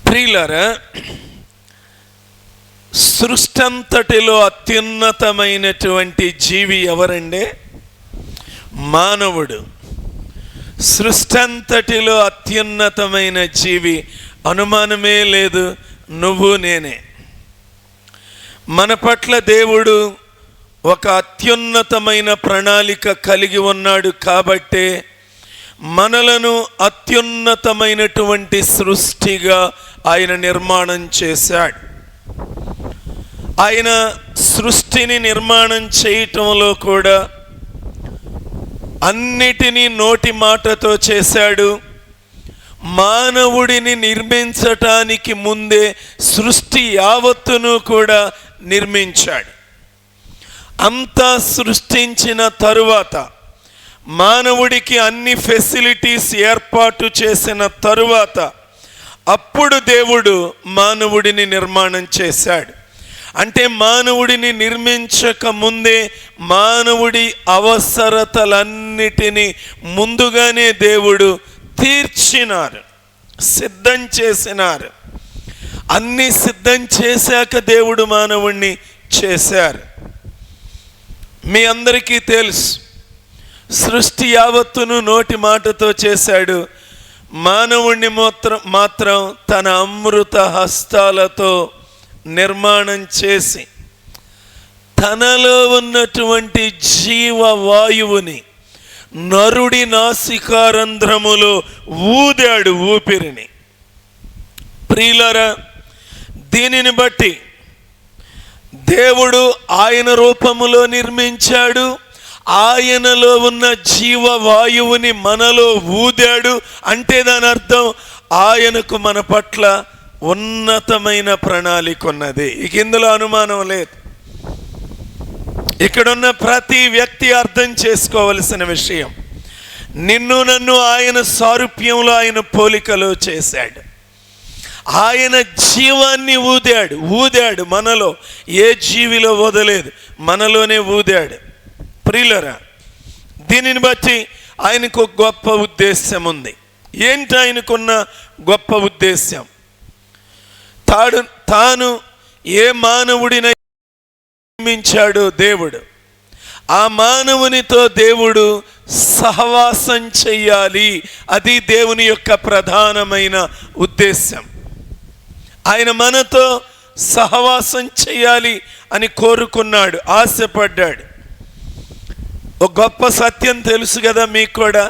ప్రియులారా, సృష్టి అంతటిలో అత్యున్నతమైనటువంటి జీవి ఎవరండి? మానవుడు. సృష్టి అంతటిలో అత్యున్నతమైన జీవి, అనుమానమే లేదు, నువ్వు నేనే. మన పట్ల దేవుడు ఒక అత్యున్నతమైన ప్రణాళిక కలిగి ఉన్నాడు కాబట్టే మనలను అత్యున్నతమైనటువంటి సృష్టిగా ఆయన నిర్మాణం చేశాడు. ఆయన సృష్టిని నిర్మాణం చేయటంలో కూడా అన్నిటినీ నోటి మాటతో చేశాడు. మానవుడిని నిర్మించటానికి ముందే సృష్టి యావత్తును కూడా నిర్మించాడు. అంతా సృష్టించిన తరువాత, మానవుడికి అన్ని ఫెసిలిటీస్ ఏర్పాటు చేసిన తరువాత, అప్పుడు దేవుడు మానవుడిని నిర్మాణం చేశాడు. అంటే మానవుడిని నిర్మించక ముందే మానవుడి అవసరతలన్నిటినీ ముందుగానే దేవుడు తీర్చినారు, సిద్ధం చేసినారు. అన్నీ సిద్ధం చేశాక దేవుడు మానవుణ్ణి చేశారు. మీ అందరికీ తెలుసు, సృష్టి యావత్తును నోటి మాటతో చేశాడు. మానవుణ్ణి మాత్రం తన అమృత హస్తాలతో నిర్మాణం చేసి తనలో ఉన్నటువంటి జీవవాయువుని నరుడి నాసికారంధ్రములో ఊదాడు, ఊపిరిని. ప్రియులారా, దీనిని బట్టి దేవుడు ఆయన రూపములో నిర్మించాడు. ఆయనలో ఉన్న జీవవాయువుని మనలో ఊదాడు. అంటే దాని అర్థం ఆయనకు మన పట్ల ఉన్నతమైన ప్రణాళిక ఉన్నది. ఇక ఇందులో అనుమానం లేదు. ఇక్కడున్న ప్రతి వ్యక్తి అర్థం చేసుకోవలసిన విషయం, నిన్ను నన్ను ఆయన సారూప్యంలో, ఆయన పోలికలో చేశాడు. ఆయన జీవాన్ని ఊదాడు మనలో. ఏ జీవిలో వదలేదు, మనలోనే ఊదాడు. ప్రియులరా, దీనిని బట్టి ఆయనకు గొప్ప ఉద్దేశం ఉంది. ఏంటి ఆయనకున్న గొప్ప ఉద్దేశం? తాను ఏ మానవుడిని నిర్మించాడో దేవుడు, ఆ మానవునితో దేవుడు సహవాసం చెయ్యాలి. అది దేవుని యొక్క ప్రధానమైన ఉద్దేశం. ఆయన మనతో సహవాసం చెయ్యాలి అని కోరుకున్నాడు, ఆశపడ్డాడు. ఒక గొప్ప సత్యం తెలుసు కదా మీకు కూడా.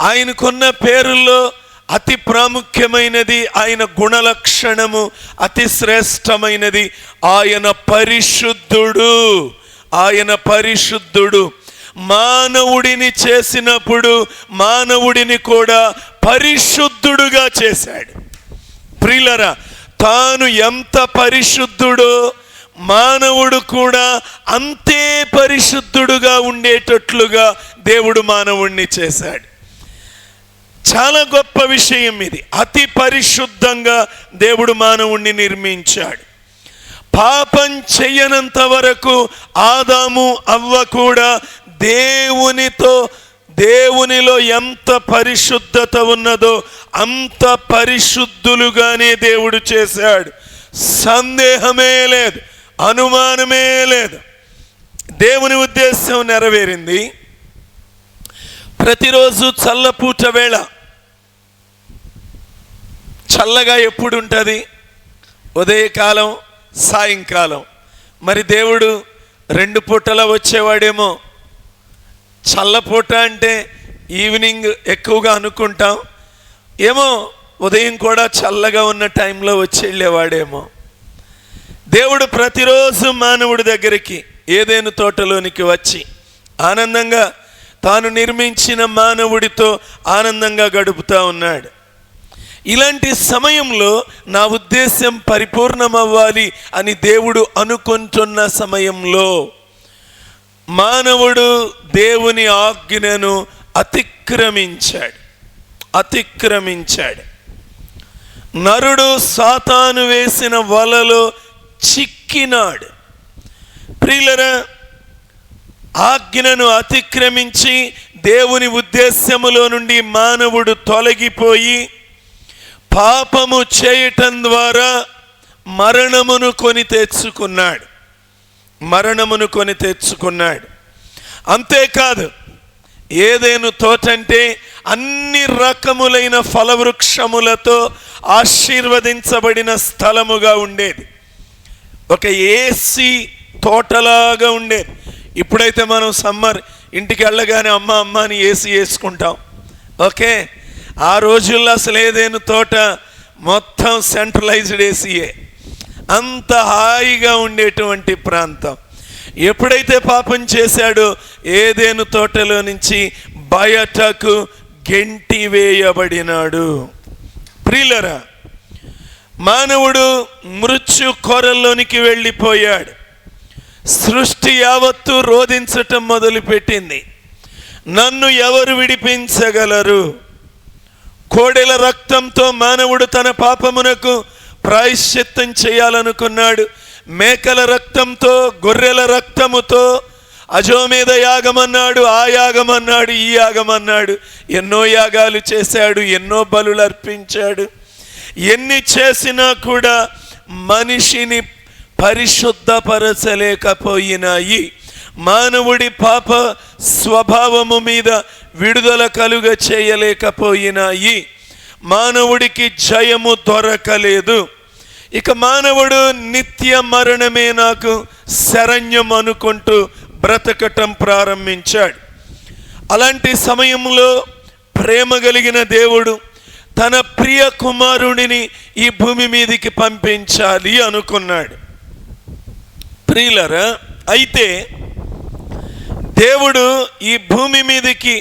ఆయనకున్న పేరుల్లో అతి ప్రాముఖ్యమైనది, ఆయన గుణలక్షణము అతి శ్రేష్టమైనది, ఆయన పరిశుద్ధుడు. ఆయన పరిశుద్ధుడు. మానవుడిని చేసినప్పుడు మానవుడిని కూడా పరిశుద్ధుడుగా చేశాడు. ప్రియులరా, తాను ఎంత పరిశుద్ధుడో మానవుడు కూడా అంతే పరిశుద్ధుడుగా ఉండేటట్లుగా దేవుడు మానవుణ్ణి చేశాడు. చాలా గొప్ప విషయం ఇది. అతి పరిశుద్ధంగా దేవుడు మానవుణ్ణి నిర్మించాడు. పాపం చెయ్యనంత వరకు ఆదాము అవ్వ కూడా దేవునిలో ఎంత పరిశుద్ధత ఉన్నదో అంత పరిశుద్ధులుగానే దేవుడు చేశాడు. సందేహమే లేదు, అనుమానమే లేదు. దేవుని ఉద్దేశం నెరవేరింది. ప్రతిరోజు చల్లపూట వేళ, చల్లగా ఎప్పుడు ఉంటుంది? ఉదయకాలం, సాయంకాలం. మరి దేవుడు 2 పూటలా వచ్చేవాడేమో. చల్లపూట అంటే ఈవినింగ్ ఎక్కువగా అనుకుంటాం, ఏమో ఉదయం కూడా చల్లగా ఉన్న టైంలో వచ్చి వెళ్ళేవాడేమో. దేవుడు ప్రతిరోజు మానవుడి దగ్గరికి ఏదైనా తోటలోనికి వచ్చి ఆనందంగా తాను నిర్మించిన మానవుడితో ఆనందంగా గడుపుతూ ఉన్నాడు. ఇలాంటి సమయంలో నా ఉద్దేశం పరిపూర్ణమవ్వాలి అని దేవుడు అనుకుంటున్న సమయంలో మానవుడు దేవుని ఆజ్ఞను అతిక్రమించాడు. నరుడు సాతాను వేసిన వలలో చిక్కినాడు. ప్రియులరా, ఆజ్ఞను అతిక్రమించి దేవుని ఉద్దేశములో నుండి మానవుడు తొలగిపోయి పాపము చేయటం ద్వారా మరణమును కొని తెచ్చుకున్నాడు. అంతేకాదు, ఏదెను తోటంటే అన్ని రకములైన ఫలవృక్షములతో ఆశీర్వదించబడిన స్థలముగా ఉండేది. ఒక ఏసీ తోటలాగా ఉండేది. ఇప్పుడైతే మనం సమ్మర్ ఇంటికి వెళ్ళగానే అమ్మ అని ఏసీ వేసుకుంటాం. ఓకే, ఆ రోజుల్లో అసలు ఏదైనా తోట మొత్తం సెంట్రలైజ్డ్ ఏసీయే. అంత హాయిగా ఉండేటువంటి ప్రాంతం. ఎప్పుడైతే పాపం చేశాడో ఏదైనా తోటలో నుంచి బయటకు గెంటి వేయబడినాడు. ప్రియులరా, మానవుడు మృత్యు కోరల్లోనికి వెళ్ళిపోయాడు. సృష్టి యావత్తు రోధించటం మొదలుపెట్టింది. నన్ను ఎవరు విడిపించగలరు? కోడెల రక్తంతో మానవుడు తన పాపమునకు ప్రాయశ్చిత్తం చేయాలనుకున్నాడు. మేకల రక్తంతో, గొర్రెల రక్తముతో అజోమేధ యాగమన్నాడు, ఆ యాగమన్నాడు, ఈ యాగమన్నాడు. ఎన్నో యాగాలు చేశాడు, ఎన్నో బలులు అర్పించాడు. ఎన్ని చేసినా కూడా మనిషిని పరిశుద్ధపరచలేకపోయినాయి. మానవుడి పాప స్వభావము మీద విడుదల కలుగ చేయలేకపోయినాయి. మానవుడికి జయము దొరకలేదు. ఇక మానవుడు నిత్య మరణమే నాకు శరణ్యం అనుకుంటూ బ్రతకటం ప్రారంభించాడు. అలాంటి సమయంలో ప్రేమ కలిగిన దేవుడు తన ప్రియ కుమారుడిని ఈ భూమి మీదికి పంపించాలి అనుకున్నాడు. ప్రియులరా, అయితే దేవుడు ఈ భూమి మీదికి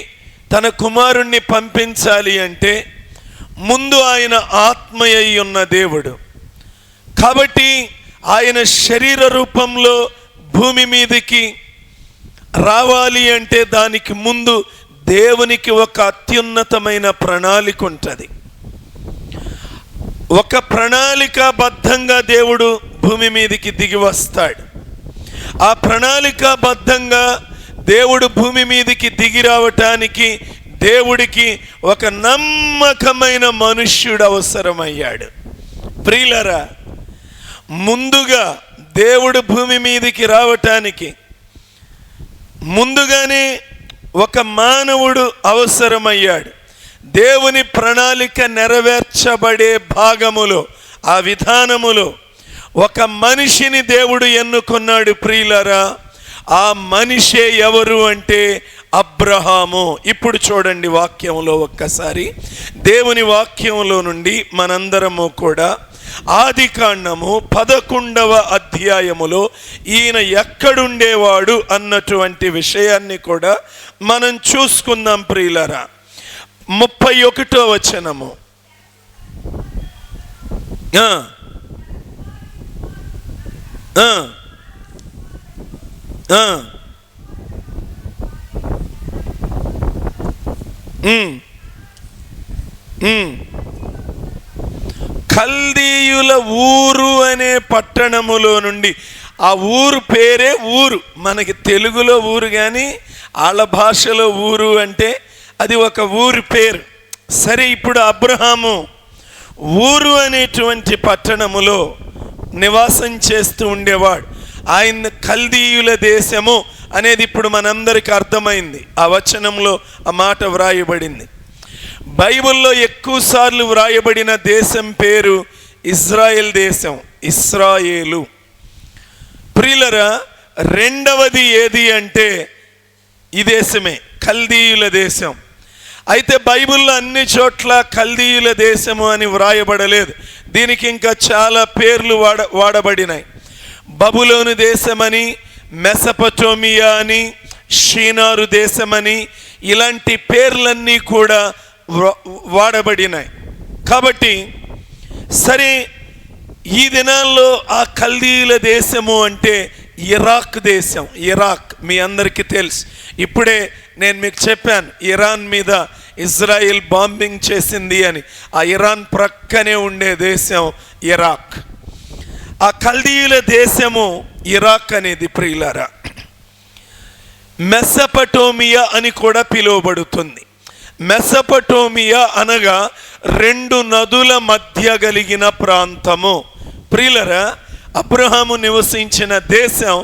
తన కుమారుణ్ణి పంపించాలి అంటే ముందు ఆయన ఆత్మయ్యి ఉన్న దేవుడు. కాబట్టి ఆయన శరీర రూపంలో భూమి మీదికి రావాలి అంటే దానికి ముందు దేవునికి ఒక అత్యున్నతమైన ప్రణాళిక ఉంటుంది. ఒక ప్రణాళికాబద్ధంగా దేవుడు భూమి మీదికి దిగి వస్తాడు. ఆ ప్రణాళికాబద్ధంగా దేవుడు భూమి మీదికి దిగి రావటానికి దేవుడికి ఒక నమ్మకమైన మనుష్యుడు అవసరమయ్యాడు. ప్రియులరా, ముందుగా దేవుడు భూమి మీదికి రావటానికి ముందుగానే ఒక మానవుడు అవసరమయ్యాడు. దేవుని ప్రణాళిక నెరవేర్చబడే భాగములో, ఆ విధానములో ఒక మనిషిని దేవుడు ఎన్నుకున్నాడు. ప్రియులరా, ఆ మనిషే ఎవరు అంటే అబ్రహాము. ఇప్పుడు చూడండి వాక్యంలో ఒక్కసారి, దేవుని వాక్యంలో నుండి మనందరము కూడా ఆదికాండము 11వ అధ్యాయములో ఈయన ఎక్కడుండేవాడు అన్నటువంటి విషయాన్ని కూడా మనం చూసుకుందాం. ప్రియులరా, 31వ వచనము. కల్దీయుల ఊరు అనే పట్టణములో నుండి, ఆ ఊరు పేరే ఊరు. మనకి తెలుగులో ఊరు కానీ వాళ్ళ భాషలో ఊరు అంటే అది ఒక ఊరి పేరు. సరే, ఇప్పుడు అబ్రహాము ఊరు అనేటువంటి పట్టణములో నివాసం చేస్తూ ఉండేవాడు. ఆయన కల్దీయుల దేశము అనేది ఇప్పుడు మనందరికీ అర్థమైంది. ఆ వచనంలో ఆ మాట వ్రాయబడింది. బైబిల్లో ఎక్కువ సార్లు వ్రాయబడిన దేశం పేరు ఇజ్రాయెల్ దేశం, ఇస్రాయేలు. ప్రియులరా, రెండవది ఏది అంటే ఈ దేశమే, కల్దీయుల దేశం. అయితే బైబిల్లో అన్ని చోట్ల కల్దీయుల దేశము అని వ్రాయబడలేదు. దీనికి ఇంకా చాలా పేర్లు వాడబడినాయి. బబులోను దేశమని, మెసపటోమియా అని, షీనారు దేశమని, ఇలాంటి పేర్లన్నీ కూడా వాడబడినాయి. కాబట్టి సరే, ఈ దినాల్లో ఆ కల్దీయుల దేశము అంటే ఇరాక్ దేశం. ఇరాక్ మీ అందరికీ తెలుసు. ఇప్పుడే నేను మీకు చెప్పాను, ఇరాన్ మీద ఇజ్రాయిల్ బాంబింగ్ చేసింది అని. ఆ ఇరాన్ ప్రక్కనే ఉండే దేశం ఇరాక్. ఆ కల్దీయుల దేశము ఇరాక్ అనేది ప్రియులారా మెసపటోమియా అని కూడా పిలువబడుతుంది. మెసపటోమియా అనగా 2 నదుల మధ్య కలిగిన ప్రాంతము. ప్రియులరా, అబ్రహాము నివసించిన దేశం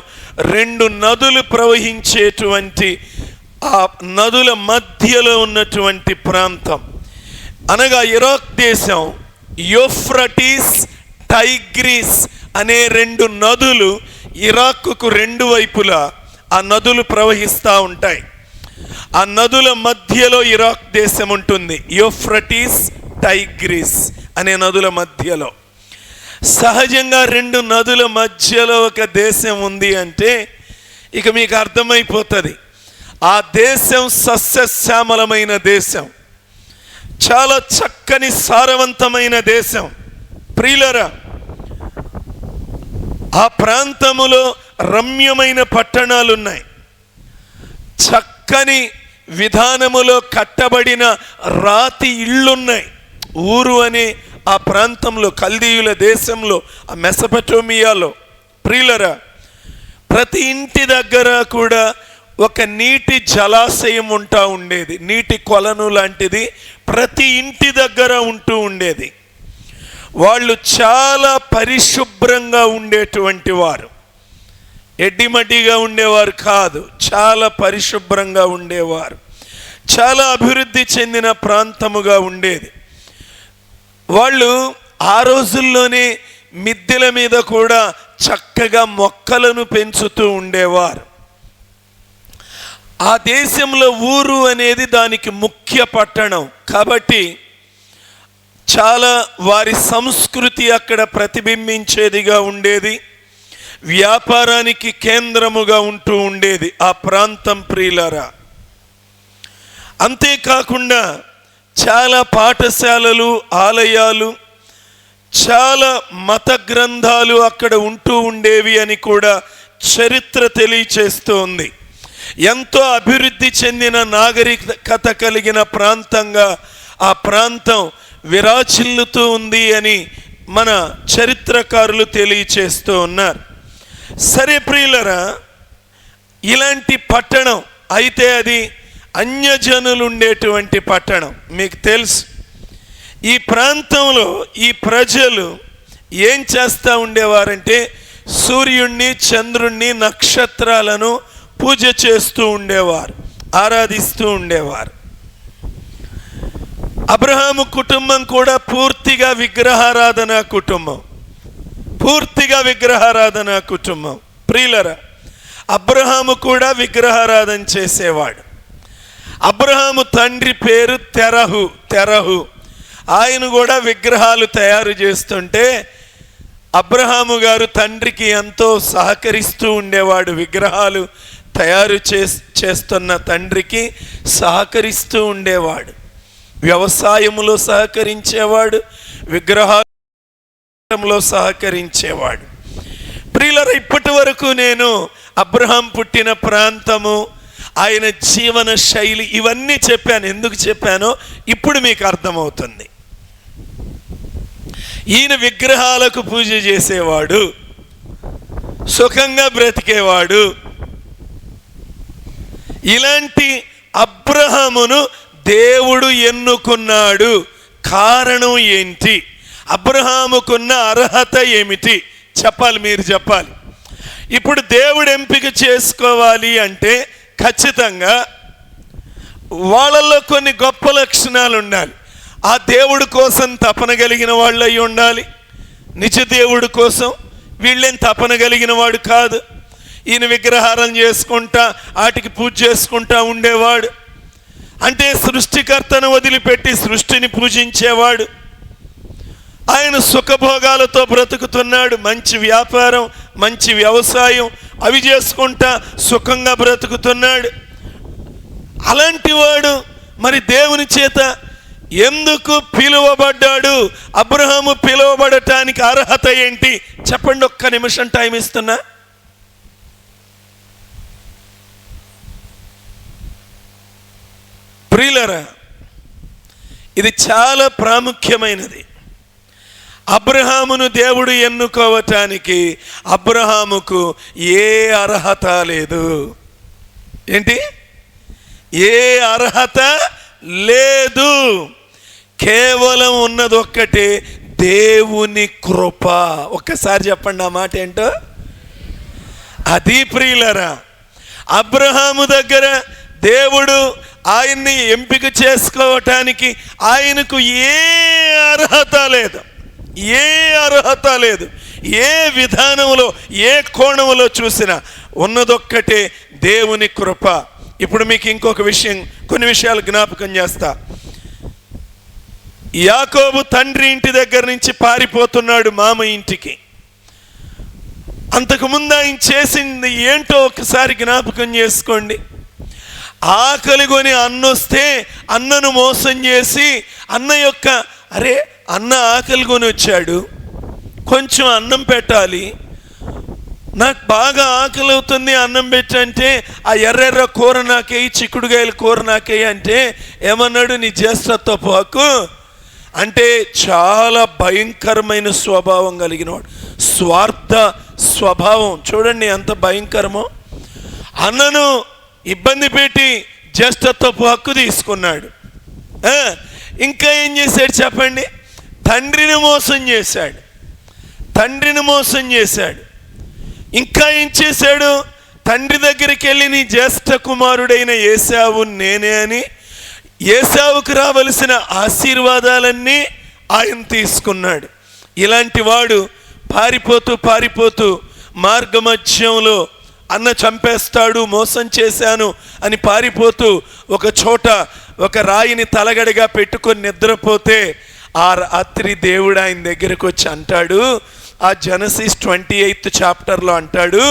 2 నదులు ప్రవహించేటువంటి ఆ నదుల మధ్యలో ఉన్నటువంటి ప్రాంతం. అనగా ఇరాక్ దేశం యూఫ్రటీస్, టైగ్రిస్ అనే 2 నదులు ఇరాక్కు 2 వైపులా ఆ నదులు ప్రవహిస్తూ ఉంటాయి. ఆ నదుల మధ్యలో ఇరాక్ దేశం ఉంటుంది. యూఫ్రటీస్, టైగ్రిస్ అనే నదుల మధ్యలో. సహజంగా 2 నదుల మధ్యలో ఒక దేశం ఉంది అంటే ఇక మీకు అర్థమైపోతుంది, ఆ దేశం సస్యశ్యామలమైన దేశం, చాలా చక్కని సారవంతమైన దేశం. ప్రియులరా, ఆ ప్రాంతములో రమ్యమైన పట్టణాలు ఉన్నాయి, చక్కని విధానములో కట్టబడిన రాతి ఇళ్ళున్నాయి. ఊరు అనే ఆ ప్రాంతంలో, కల్దీయుల దేశంలో, ఆ మెసపటోమియాలో ప్రియులరా, ప్రతి ఇంటి దగ్గర కూడా ఒక నీటి జలాశయం ఉంటా ఉండేది. నీటి కొలను లాంటిది ప్రతి ఇంటి దగ్గర ఉంటూ ఉండేది. వాళ్ళు చాలా పరిశుభ్రంగా ఉండేటువంటి వారు, ఎడ్డిమడ్డిగా ఉండేవారు కాదు, చాలా పరిశుభ్రంగా ఉండేవారు. చాలా అభివృద్ధి చెందిన ప్రాంతముగా ఉండేది. వాళ్ళు ఆ రోజుల్లోనే మిద్దెల మీద కూడా చక్కగా మొక్కలను పెంచుతూ ఉండేవారు. ఆ దేశంలో ఊరు అనేది దానికి ముఖ్య పట్టణం కాబట్టి చాలా వారి సంస్కృతి అక్కడ ప్రతిబింబించేదిగా ఉండేది. వ్యాపారానికి కేంద్రముగా ఉంటూ ఉండేది ఆ ప్రాంతం. ప్రియులారా, అంతేకాకుండా చాలా పాఠశాలలు, ఆలయాలు, చాలా మత గ్రంథాలు అక్కడ ఉంటూ ఉండేవి అని కూడా చరిత్ర తెలియచేస్తూ ఉంది. ఎంతో అభివృద్ధి చెందిన నాగరికత కలిగిన ప్రాంతంగా ఆ ప్రాంతం విరాజిల్లుతూ ఉంది అని మన చరిత్రకారులు తెలియచేస్తూ ఉన్నారు. సరే ప్రియులరా, ఇలాంటి పట్టణం అయితే అది అన్యజనులు ఉండేటువంటి పట్టణం. మీకు తెలుసు, ఈ ప్రాంతంలో ఈ ప్రజలు ఏం చేస్తూ ఉండేవారంటే సూర్యుణ్ణి, చంద్రుణ్ణి, నక్షత్రాలను పూజ చేస్తూ ఉండేవారు, ఆరాధిస్తూ ఉండేవారు. అబ్రహాము కుటుంబం కూడా పూర్తిగా విగ్రహారాధన కుటుంబం, పూర్తిగా విగ్రహారాధన కుటుంబం. ప్రియులరా, అబ్రహాము కూడా విగ్రహారాధన చేసేవాడు. అబ్రహాము తండ్రి పేరు తెరహు. ఆయన కూడా విగ్రహాలు తయారు చేస్తుంటే అబ్రహాము గారు తండ్రికి ఎంతో సహకరిస్తూ ఉండేవాడు. విగ్రహాలు తయారు చేస్తున్న తండ్రికి సహకరిస్తూ ఉండేవాడు. వ్యవసాయములో సహకరించేవాడు, విగ్రహాలలో సహకరించేవాడు. ప్రియులారా, ఇప్పటి వరకు నేను అబ్రహాం పుట్టిన ప్రాంతము, ఆయన జీవన శైలి ఇవన్నీ చెప్పాను. ఎందుకు చెప్పానో ఇప్పుడు మీకు అర్థమవుతుంది. ఈయన విగ్రహాలకు పూజ చేసేవాడు, సుఖంగా బ్రతికేవాడు. ఇలాంటి అబ్రహామును దేవుడు ఎన్నుకున్నాడు. కారణం ఏంటి? అబ్రహాముకున్న అర్హత ఏమిటి చెప్పాలి, మీరు చెప్పాలి. ఇప్పుడు దేవుడు ఎంపిక చేసుకోవాలి అంటే ఖచ్చితంగా వాళ్ళల్లో కొన్ని గొప్ప లక్షణాలు ఉండాలి. ఆ దేవుడి కోసం తపన కలిగిన వాళ్ళు అయి ఉండాలి. నిజ దేవుడి కోసం వీళ్ళేం తపన కలిగిన వాడు కాదు. ఈయన విగ్రహారం చేసుకుంటా వాటికి పూజ చేసుకుంటా ఉండేవాడు. అంటే సృష్టికర్తను వదిలిపెట్టి సృష్టిని పూజించేవాడు. ఆయన సుఖభోగాలతో బ్రతుకుతున్నాడు. మంచి వ్యాపారం, మంచి వ్యవసాయం అవి చేసుకుంటా సుఖంగా బ్రతుకుతున్నాడు. అలాంటి వాడు మరి దేవుని చేత ఎందుకు పిలువబడ్డాడు? అబ్రహాము పిలువబడటానికి అర్హత ఏంటి చెప్పండి. ఒక్క నిమిషం టైం ఇస్తున్నా. ప్రియులారా, ఇది చాలా ప్రాముఖ్యమైనది. అబ్రహామును దేవుడు ఎన్నుకోవటానికి అబ్రహాముకు ఏ అర్హత లేదు. ఏంటి? ఏ అర్హత లేదు. కేవలం ఉన్నది ఒక్కటే, దేవుని కృప. ఒక్కసారి చెప్పండి ఆ మాట ఏంటో. అది ప్రియులరా, అబ్రహాము దగ్గర దేవుడు ఆయన్ని ఎంపిక చేసుకోవటానికి ఆయనకు ఏ అర్హత లేదు, ఏ అర్హత లేదు. ఏ విధానంలో, ఏ కోణంలో చూసినా ఉన్నదొక్కటే దేవుని కృప. ఇప్పుడు మీకు ఇంకొక విషయం, కొన్ని విషయాలు జ్ఞాపకం చేస్తా. యాకోబు తండ్రి ఇంటి దగ్గర నుంచి పారిపోతున్నాడు మామ ఇంటికి. అంతకుముందు ఆయన చేసింది ఏంటో ఒకసారి జ్ఞాపకం చేసుకోండి. ఆకలి కొని అన్నొస్తే అన్నను మోసం చేసి అన్న ఆకలి కొని వచ్చాడు, కొంచెం అన్నం పెట్టాలి, నాకు బాగా ఆకలి అవుతుంది, అన్నం పెట్టంటే ఆ ఎర్రెర్ర కూర నాకేయి, చిక్కుడుగాయల కూర నాకేయి అంటే ఏమన్నాడు, నీ జ్యేష్ఠత్వపు హక్కు అంటే చాలా భయంకరమైన స్వభావం కలిగినవాడు, స్వార్థ స్వభావం. చూడండి ఎంత భయంకరమో. అన్నను ఇబ్బంది పెట్టి జ్యేష్ఠత్వపు హక్కు తీసుకున్నాడు. ఇంకా ఏం చేశాడు చెప్పండి, తండ్రిని మోసం చేశాడు, తండ్రిని మోసం చేశాడు. ఇంకా ఏం చేశాడు, తండ్రి దగ్గరికి వెళ్ళి నీ జ్యేష్ఠ కుమారుడైన ఏశావు నేనే అని ఏశావుకు రావలసిన ఆశీర్వాదాలన్నీ ఆయన తీసుకున్నాడు. ఇలాంటి వాడు పారిపోతూ మార్గమధ్యంలో అన్న చంపేస్తాడు, మోసం చేశాను అని పారిపోతూ ఒక చోట ఒక రాయిని తలగడగా పెట్టుకొని నిద్రపోతే ఆ రాత్రి దేవుడు ఆయన దగ్గరకు వచ్చి అంటాడు, ఆ జెనసిస్ 28th చాప్టర్లో అంటాడు,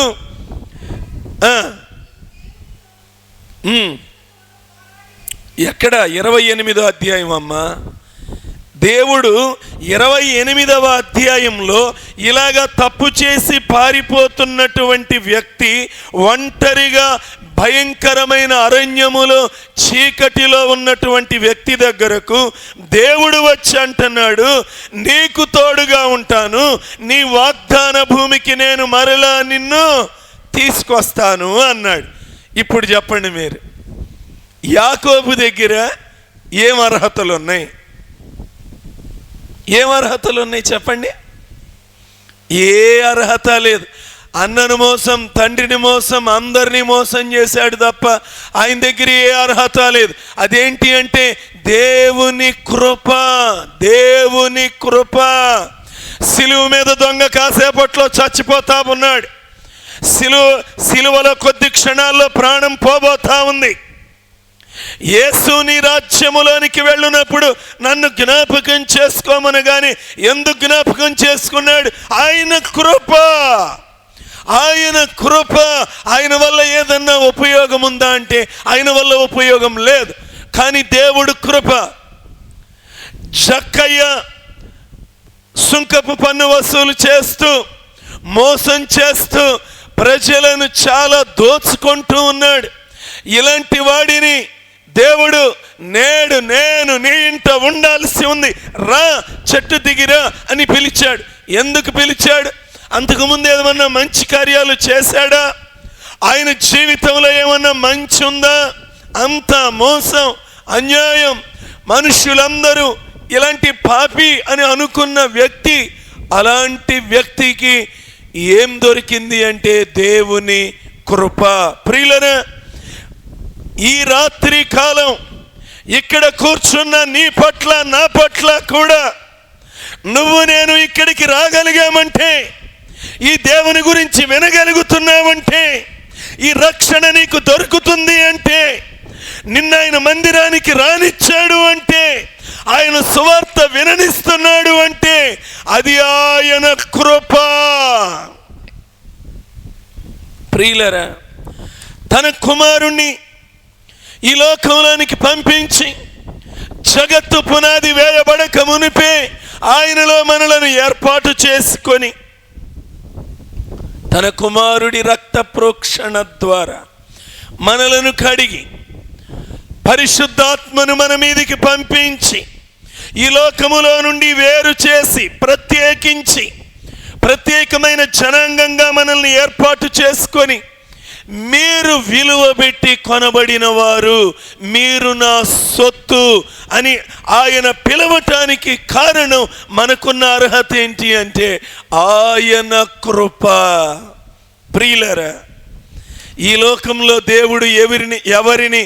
ఎక్కడ 28వ అధ్యాయం అమ్మా, దేవుడు 28వ అధ్యాయంలో ఇలాగా తప్పు చేసి పారిపోతున్నటువంటి వ్యక్తి ఒంటరిగా భయంకరమైన అరణ్యములో చీకటిలో ఉన్నటువంటి వ్యక్తి దగ్గరకు దేవుడు వచ్చి అంటున్నాడు, నీకు తోడుగా ఉంటాను, నీ వాగ్దాన భూమికి నేను మరలా నిన్ను తీసుకొస్తాను అన్నాడు. ఇప్పుడు చెప్పండి మీరు, యాకోబు దగ్గర ఏం అర్హతలు ఉన్నాయి? ఏం అర్హతలు ఉన్నాయి చెప్పండి? ఏ అర్హత లేదు. అన్నను మోసం, తండ్రిని మోసం, అందరినీ మోసం చేశాడు తప్ప ఆయన దగ్గర ఏ అర్హత లేదు. అదేంటి అంటే దేవుని కృప, దేవుని కృప. సిలువ మీద దొంగ కాసేపట్లో చచ్చిపోతా ఉన్నాడు, సిలువలో కొద్ది క్షణాల్లో ప్రాణం పోబోతా ఉంది. యేసు నీ రాజ్యములోనికి వెళ్ళినప్పుడు నన్ను జ్ఞాపకం చేసుకోమనగానే ఎందుకు జ్ఞాపకం చేసుకున్నాడు? ఆయన కృప, ఆయన కృప. ఆయన వల్ల ఏదన్నా ఉపయోగం ఉందా అంటే ఆయన వల్ల ఉపయోగం లేదు. కానీ దేవుడు కృప. జక్కయ్య సుంకపు పన్ను వసూలు చేస్తూ, మోసం చేస్తూ ప్రజలను చాలా దోచుకుంటూ ఉన్నాడు. ఇలాంటి వాడిని దేవుడు నేడు నేను నీ ఇంట ఉండాల్సి ఉంది, రా చెట్టు దిగిరా అని పిలిచాడు. ఎందుకు పిలిచాడు? అంతకుముందు ఏమన్నా మంచి కార్యాలు చేశాడా? ఆయన జీవితంలో ఏమన్నా మంచి ఉందా? అంతా మోసం, అన్యాయం. మనుషులందరూ ఇలాంటి పాపి అని అనుకున్న వ్యక్తి, అలాంటి వ్యక్తికి ఏం దొరికింది అంటే దేవుని కృప. ప్రియులరా, ఈ రాత్రి కాలం ఇక్కడ కూర్చున్న నీ పట్ల నా పట్ల కూడా నువ్వు నేను ఇక్కడికి రాగలిగామంటే, ఈ దేవుని గురించి వినగలుగుతున్నావంటే, ఈ రక్షణ నీకు దొరుకుతుంది అంటే, నిన్న ఆయన మందిరానికి రానిచ్చాడు అంటే, ఆయన సువార్త విననిస్తున్నాడు అంటే అది ఆయన కృప. ప్రియులరా, తన కుమారుణ్ణి ఈ లోకంలోనికి పంపించి జగత్తు పునాది వేయబడక మునిపే ఆయనలో మనలను ఏర్పాటు చేసుకొని తన కుమారుడి రక్త ప్రోక్షణ ద్వారా మనలను కడిగి పరిశుద్ధాత్మను మన మీదికి పంపించి ఈ లోకములో నుండి వేరు చేసి ప్రత్యేకించి ప్రత్యేకమైన జనాంగంగా మనల్ని ఏర్పాటు చేసుకొని మీరు విలువ పెట్టి కొనబడిన వారు, మీరు నా సొత్తు అని ఆయన పిలవటానికి కారణం మనకున్న అర్హత ఏంటి అంటే ఆయన కృప. ప్రియులారా, ఈ లోకంలో దేవుడు ఎవరిని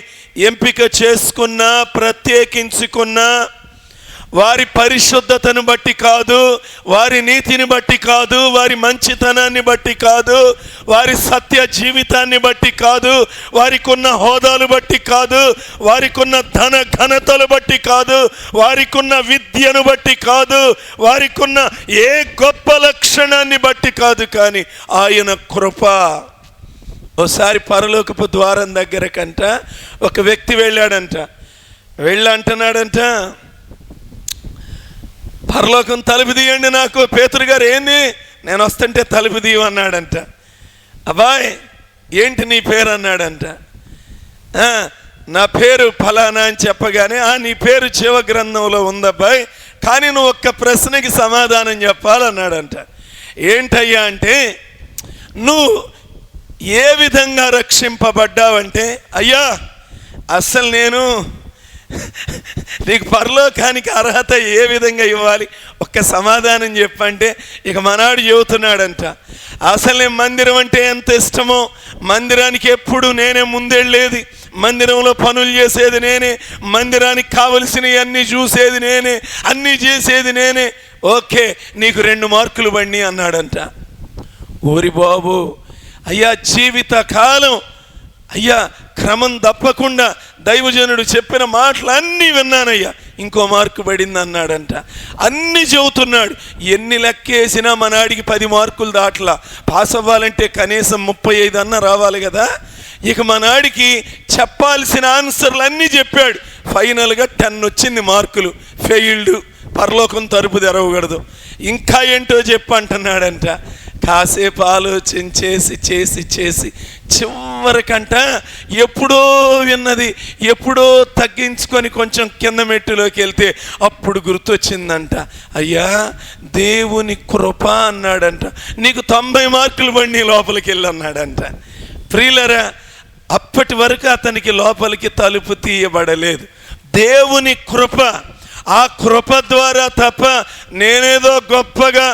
ఎంపిక చేసుకున్నా, ప్రత్యేకించుకున్నా వారి పరిశుద్ధతను బట్టి కాదు, వారి నీతిని బట్టి కాదు, వారి మంచితనాన్ని బట్టి కాదు, వారి సత్య జీవితాన్ని బట్టి కాదు, వారికి ఉన్న హోదాలు బట్టి కాదు, వారికి ఉన్న ధన ఘనతలు బట్టి కాదు, వారికి ఉన్న విద్యను బట్టి కాదు, వారికి ఉన్న ఏ గొప్ప లక్షణాన్ని బట్టి కాదు, కానీ ఆయన కృప. ఓసారి పరలోకపు ద్వారం దగ్గర కంట ఒక వ్యక్తి వెళ్ళాడంట. అంటున్నాడంట, పరలోకం తలుపు తీయండి నాకు. పేతురు గారు, ఏంది, నేను వస్తుంటే తలుపు తీయ అన్నాడంట. అబ్బాయ్ ఏంటి నీ పేరు అన్నాడంట. నా పేరు ఫలానా అని చెప్పగానే, నీ పేరు జీవ గ్రంథంలో ఉందబ్బాయ్, కానీ నువ్వు ఒక్క ప్రశ్నకి సమాధానం చెప్పాలన్నాడంట. ఏంటయ్యా అంటే, నువ్వు ఏ విధంగా రక్షింపబడ్డావంటే, అయ్యా అసలు నేను నీకు పరలోకానికి అర్హత ఏ విధంగా ఇవ్వాలి, ఒక్క సమాధానం చెప్పంటే, ఇక మనాడు చెబుతున్నాడంట, అసలు నేను మందిరం అంటే ఎంత ఇష్టమో, మందిరానికి ఎప్పుడు నేనే ముందెళ్ళేది, మందిరంలో పనులు చేసేది నేనే, మందిరానికి కావలసినవి అన్నీ చూసేది నేనే, అన్నీ చేసేది నేనే. ఓకే, నీకు 2 మార్కులు బండి అన్నాడంట. ఓరి బాబు, అయ్యా జీవిత కాలం అయ్యా క్రమం తప్పకుండా దైవజనుడు చెప్పిన మాటలు అన్నీ విన్నానయ్యా, ఇంకో మార్కు పడింది అన్నాడంట. అన్నీ చెబుతున్నాడు. ఎన్ని లెక్కేసినా మనాడికి 10 మార్కులు దాట్లా. పాస్ అవ్వాలంటే కనీసం 35 అన్న రావాలి కదా. ఇక మనాడికి చెప్పాల్సిన ఆన్సర్లు అన్నీ చెప్పాడు. ఫైనల్గా 10 వచ్చింది మార్కులు. ఫెయిల్డ్, పరలోకం తలుపు తెరవకూడదు. ఇంకా ఏంటో చెప్పంటున్నాడంట. కాసేపు ఆలోచన చేసి చివరికంట ఎప్పుడో విన్నది ఎప్పుడో తగ్గించుకొని కొంచెం కింద మెట్టులోకి వెళ్తే అప్పుడు గుర్తొచ్చిందంట. అయ్యా దేవుని కృప అన్నాడంట. నీకు 90 మార్కులు బండి లోపలికి వెళ్ళన్నాడంట. ప్రియులరా, అప్పటి వరకు అతనికి లోపలికి తలుపు తీయబడలేదు. దేవుని కృప, ఆ కృప ద్వారా తప్ప నేనేదో గొప్పగా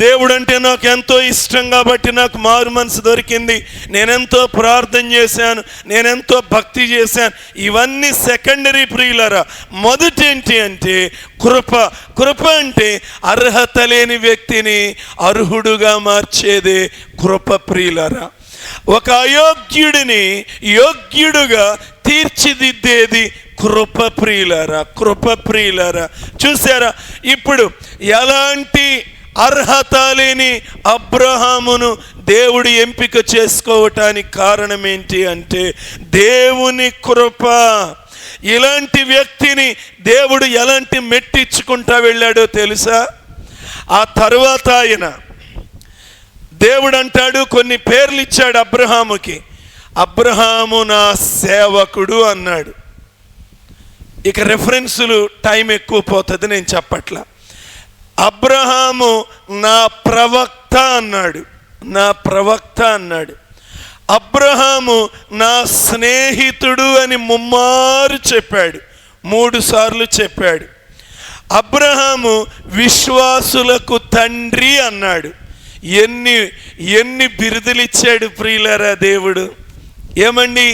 దేవుడు అంటే నాకు ఎంతో ఇష్టం కాబట్టి నాకు మారు మనసు దొరికింది, నేనెంతో ప్రార్థన చేశాను, నేనెంతో భక్తి చేశాను, ఇవన్నీ సెకండరీ. ప్రియులరా, మొదటి ఏంటి అంటే కృప. కృప అంటే అర్హత లేని వ్యక్తిని అర్హుడుగా మార్చేదే కృప. ప్రియులరా, ఒక అయోగ్యుడిని యోగ్యుడుగా తీర్చిదిద్దేది కృప. ప్రియులరా, కృప. ప్రియులరా, చూసారా, ఇప్పుడు ఎలాంటి అర్హత లేని అబ్రహామును దేవుడు ఎంపిక చేసుకోవటానికి కారణం ఏంటి అంటే దేవుని కృప. ఇలాంటి వ్యక్తిని దేవుడు ఎలాంటి మెట్టించుకుంటా వెళ్ళాడో తెలుసా? ఆ తరువాత ఆయన దేవుడు అంటాడు, కొన్ని పేర్లు ఇచ్చాడు అబ్రహాముకి. అబ్రహాము నా సేవకుడు అన్నాడు. ఇక రెఫరెన్సులు టైం ఎక్కువ పోతుంది, నేను చెప్పట్లా. అబ్రహాము నా ప్రవక్త అన్నాడు. నా ప్రవక్త అన్నాడు. అబ్రహాము నా స్నేహితుడు అని ముమ్మారు చెప్పాడు, 3 సార్లు చెప్పాడు. అబ్రహాము విశ్వాసులకు తండ్రి అన్నాడు. ఎన్ని బిరుదులు ఇచ్చాడు ప్రియులారా దేవుడు. ఏమండి,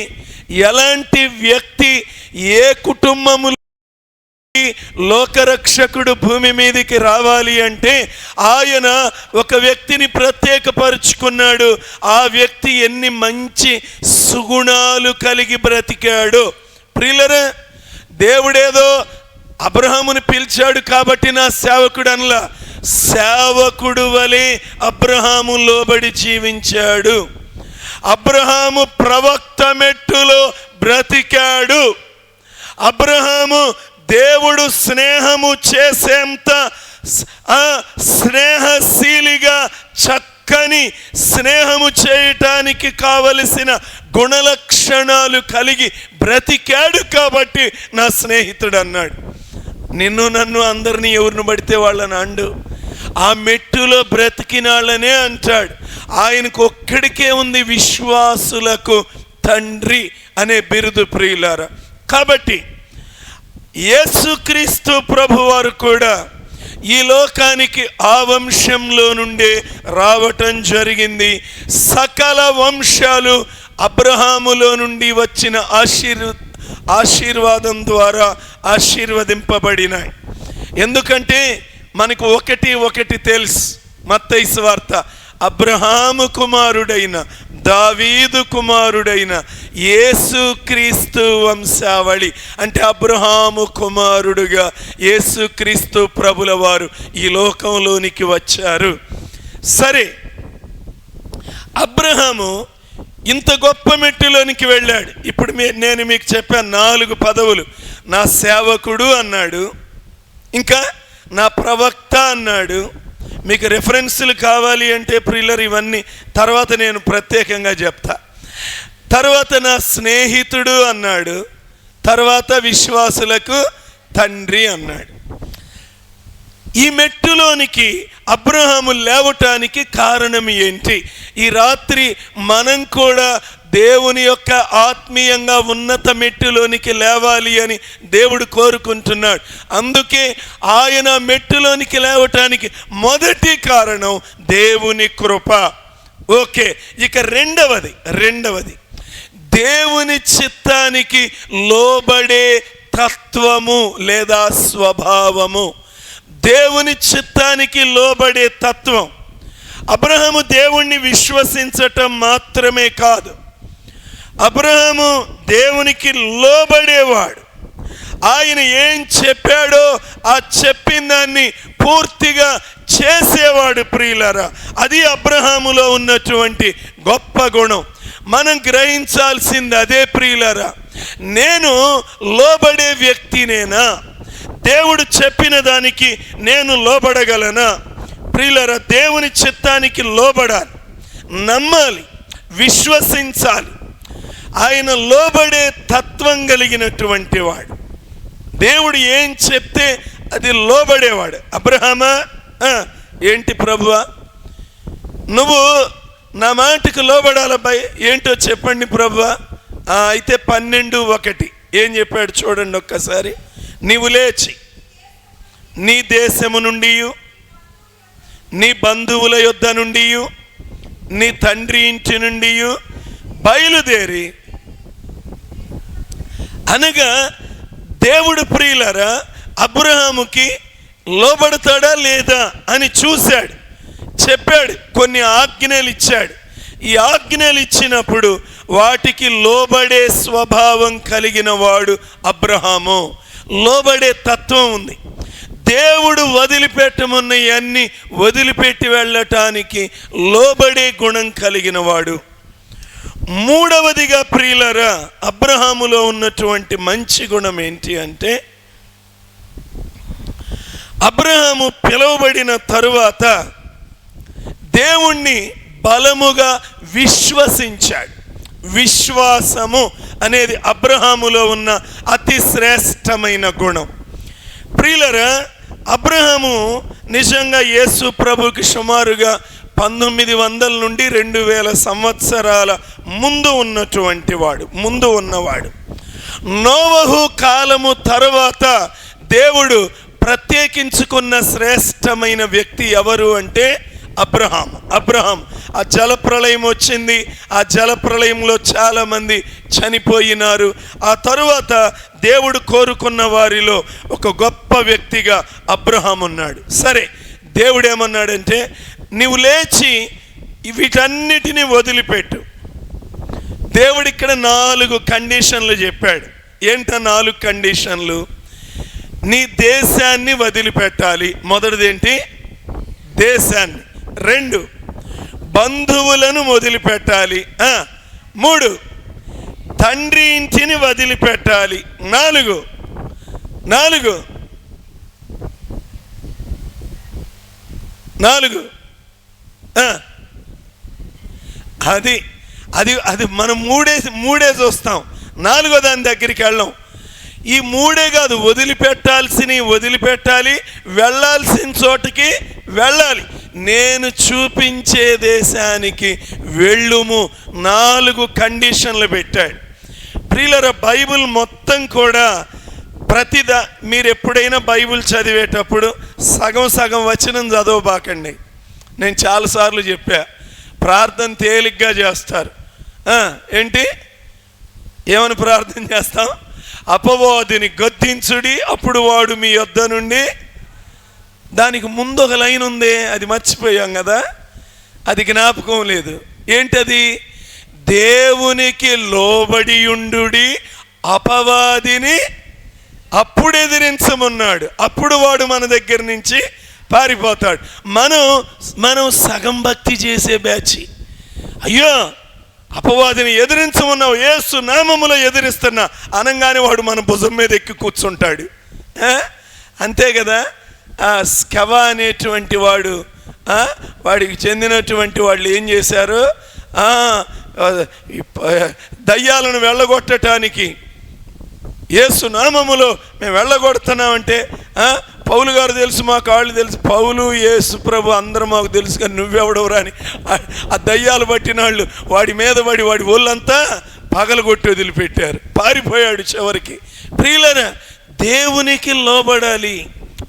ఎలాంటి వ్యక్తి, ఏ కుటుంబములు లోకరక్షకుడు భూమి మీదకి రావాలి అంటే ఆయన ఒక వ్యక్తిని ప్రత్యేకపరుచుకున్నాడు. ఆ వ్యక్తి ఎన్ని మంచి సుగుణాలు కలిగి బ్రతికాడు. ప్రియులరా, దేవుడేదో అబ్రహాముని పిలిచాడు కాబట్టి నా సేవకుడు అనలా, సేవకుడు వలె అబ్రహాము లోబడి జీవించాడు. అబ్రహాము ప్రవక్త మెట్టులో బ్రతికాడు. అబ్రహాము దేవుడు స్నేహము చేసేంత స్నేహశీలిగా చక్కని స్నేహము చేయటానికి కావలసిన గుణలక్షణాలు కలిగి బ్రతికాడు కాబట్టి నా స్నేహితుడు అన్నాడు. నిన్ను నన్ను అందరినీ ఎవరిని పడితే వాళ్ళని అండు. ఆ మెట్టులో బ్రతికినాళ్ళనే అంటాడు. ఆయనకు ఒక్కడికే ఉంది విశ్వాసులకు తండ్రి అనే బిరుదు ప్రియులారా. కాబట్టి యేసుక్రీస్తు ప్రభువారు కూడా ఈ లోకానికి ఆ వంశంలో నుండే రావటం జరిగింది. సకల వంశాలు అబ్రహాములో నుండి వచ్చిన ఆశీర్వాదం ద్వారా ఆశీర్వదింపబడినాయి. ఎందుకంటే మనకు ఒకటి తెలుసు, మత్తయి సువార్త, అబ్రహాము కుమారుడైన దావీదు కుమారుడైన యేసుక్రీస్తు వంశావళి, అంటే అబ్రహాము కుమారుడుగా యేసుక్రీస్తు ప్రభుల వారు ఈ లోకంలోనికి వచ్చారు. సరే, అబ్రహాము ఇంత గొప్ప మెట్టులోనికి వెళ్ళాడు. ఇప్పుడు నేను మీకు చెప్పాను 4 పదవులు. నా సేవకుడు అన్నాడు, ఇంకా నా ప్రవక్త అన్నాడు. మీకు రెఫరెన్సులు కావాలి అంటే ప్రియులర్ ఇవన్నీ తర్వాత నేను ప్రత్యేకంగా చెప్తా. తర్వాత నా స్నేహితుడు అన్నాడు, తర్వాత విశ్వాసులకు తండ్రి అన్నాడు. ఈ మెట్టులోనికి అబ్రహాము లేవటానికి కారణం ఏంటి? ఈ రాత్రి మనం కూడా దేవుని యొక్క ఆత్మీయంగా ఉన్నత మెట్టులోనికి లేవాలి అని దేవుడు కోరుకుంటున్నాడు. అందుకే ఆయన మెట్టులోనికి లేవటానికి మొదటి కారణం దేవుని కృప. ఓకే, ఇక రెండవది దేవుని చిత్తానికి లోబడే తత్వము లేదా స్వభావము. దేవుని చిత్తానికి లోబడే తత్వం. అబ్రహాము దేవుణ్ణి విశ్వసించటం మాత్రమే కాదు, అబ్రహాము దేవునికి లోబడేవాడు. ఆయన ఏం చెప్పాడో ఆ చెప్పిన దాన్ని పూర్తిగా చేసేవాడు ప్రియులారా. అది అబ్రహాములో ఉన్నటువంటి గొప్ప గుణం. మనం గ్రహించాల్సింది అదే ప్రియులారా. నేను లోబడే వ్యక్తినేనా? దేవుడు చెప్పిన దానికి నేను లోబడగలనా? ప్రియులారా, దేవుని చిత్తానికి లోబడాలి, నమ్మాలి, విశ్వసించాలి. ఆయన లోబడే తత్వం కలిగినటువంటి వాడు. దేవుడు ఏం చెప్తే అది లోబడేవాడు. అబ్రహామా, ఏంటి ప్రభువా, నువ్వు నా మాటకు లోబడాలబ్బాయి, ఏంటో చెప్పండి ప్రభువా. అయితే 12:1 ఏం చెప్పాడు చూడండి ఒక్కసారి. నీవు లేచి నీ దేశము నుండి, నీ బంధువుల యొద్ద నుండి, నీ తండ్రి ఇంటి నుండి బయలుదేరి. అనగా దేవుడు ప్రియులారా అబ్రహాముకి లోబడతాడా లేదా అని చూశాడు, చెప్పాడు, కొన్ని ఆజ్ఞలు ఇచ్చాడు. ఈ ఆజ్ఞలు ఇచ్చినప్పుడు వాటికి లోబడే స్వభావం కలిగిన వాడు అబ్రహాము. లోబడే తత్వం ఉంది. దేవుడు వదిలిపెట్టమన్నవన్నీ వదిలిపెట్టి వెళ్ళటానికి లోబడే గుణం కలిగిన వాడు. మూడవదిగా ప్రియులరా, అబ్రహాములో ఉన్నటువంటి మంచి గుణం ఏంటి అంటే, అబ్రహాము పిలువబడిన తరువాత దేవుణ్ణి బలముగా విశ్వసించాడు. విశ్వాసము అనేది అబ్రహాములో ఉన్న అతి శ్రేష్టమైన గుణం. ప్రియులరా, అబ్రహాము నిజంగా యేసు ప్రభుకి సుమారుగా 1900 నుండి 2000 సంవత్సరాల ముందు ఉన్నవాడు. నోవహు కాలము తర్వాత దేవుడు ప్రత్యేకించుకున్న శ్రేష్టమైన వ్యక్తి ఎవరు అంటే అబ్రహాం. ఆ జలప్రళయం వచ్చింది. ఆ జలప్రళయంలో చాలామంది చనిపోయినారు. ఆ తరువాత దేవుడు కోరుకున్న వారిలో ఒక గొప్ప వ్యక్తిగా అబ్రహాం ఉన్నాడు. సరే, దేవుడు ఏమన్నాడంటే, నీవు లేచి వీటన్నిటినీ వదిలిపెట్టు. దేవుడు ఇక్కడ 4 కండిషన్లు చెప్పాడు. ఏంటో 4 కండిషన్లు? నీ దేశాన్ని వదిలిపెట్టాలి. మొదటిది ఏంటి? దేశాన్ని. 2, బంధువులను వదిలిపెట్టాలి. 3, తండ్రి ఇంటిని వదిలిపెట్టాలి. 4 అది మనం మూడే చూస్తాం. 4వ దాని దగ్గరికి వెళ్ళాం. ఈ 3 కాదు, వదిలిపెట్టాల్సినవి వదిలిపెట్టాలి, వెళ్ళాల్సిన చోటికి వెళ్ళాలి. నేను చూపించే దేశానికి వెళ్ళుము. 4 కండిషన్లు పెట్టాడు. ప్రియులారా, బైబిల్ మొత్తం కూడా మీరు ఎప్పుడైనా బైబిల్ చదివేటప్పుడు సగం సగం వచనం చదవబాకండి. నేను చాలాసార్లు చెప్పా, ప్రార్థన తేలిగ్గా చేస్తారు. ఏంటి, ఏమని ప్రార్థన చేస్తాం? అపవాదిని గద్దించుడి, అప్పుడు వాడు మీ యొద్ద నుండి. దానికి ముందు ఒక లైన్ ఉంది, అది మర్చిపోయాం కదా, అది జ్ఞాపకం లేదు. ఏంటది? దేవునికి లోబడియుండుడి, అపవాదిని అప్పుడు ఎదిరించమన్నాడు. అప్పుడు వాడు మన దగ్గర నుంచి పారిపోతాడు. మనం సగం భక్తి చేసే బ్యాచ్. అయ్యో, అపవాదిని ఎదిరించమన్నావు, యేసు నామములో ఎదిరిస్తున్నా అనగానే వాడు మన భుజం మీద ఎక్కి కూర్చుంటాడు. అంతే కదా. స్కెవా అనేటువంటి వాడికి చెందినటువంటి వాళ్ళు ఏం చేశారు? దయ్యాలను వెళ్ళగొట్టడానికి యేసు నామములో మేము వెళ్ళగొడుతున్నామంటే, పౌలు గారు తెలుసు, మాకు వాళ్ళు తెలుసు, పౌలు యేసు ప్రభు అందరూ మాకు తెలుసు, కానీ నువ్వెవడవురా అని ఆ దయ్యాలు పట్టిన వాళ్ళు వాడి మీద పడి వాడి ఒళ్ళంతా పగలగొట్టి వదిలిపెట్టారు. పారిపోయాడు చివరికి. ప్రియులారా, దేవునికి లోబడాలి,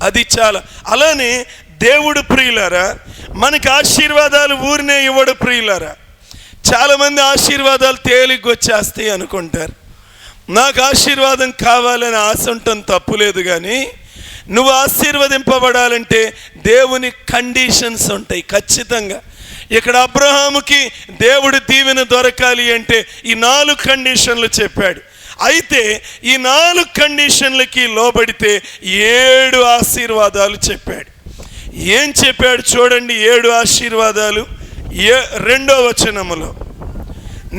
అది చాలా. అలానే దేవుడు ప్రియులారా మనకి ఆశీర్వాదాలు ఊరినే ఇవ్వడు. ప్రియులారా, చాలామంది ఆశీర్వాదాలు తేలిగ్గా వచ్చేస్తాయి అనుకుంటారు. నాకు ఆశీర్వాదం కావాలని ఆశ ఉండటం తప్పులేదు, కానీ నువ్వు ఆశీర్వదింపబడాలంటే దేవుని కండిషన్స్ ఉంటాయి ఖచ్చితంగా. ఇక్కడ అబ్రహాముకి దేవుడు దీవెన దొరకాలి అంటే ఈ 4 కండిషన్లు చెప్పాడు. అయితే ఈ 4 కండిషన్లకి లోబడితే 7 ఆశీర్వాదాలు చెప్పాడు. ఏం చెప్పాడు చూడండి. 7 ఆశీర్వాదాలు. 2వ వచనములో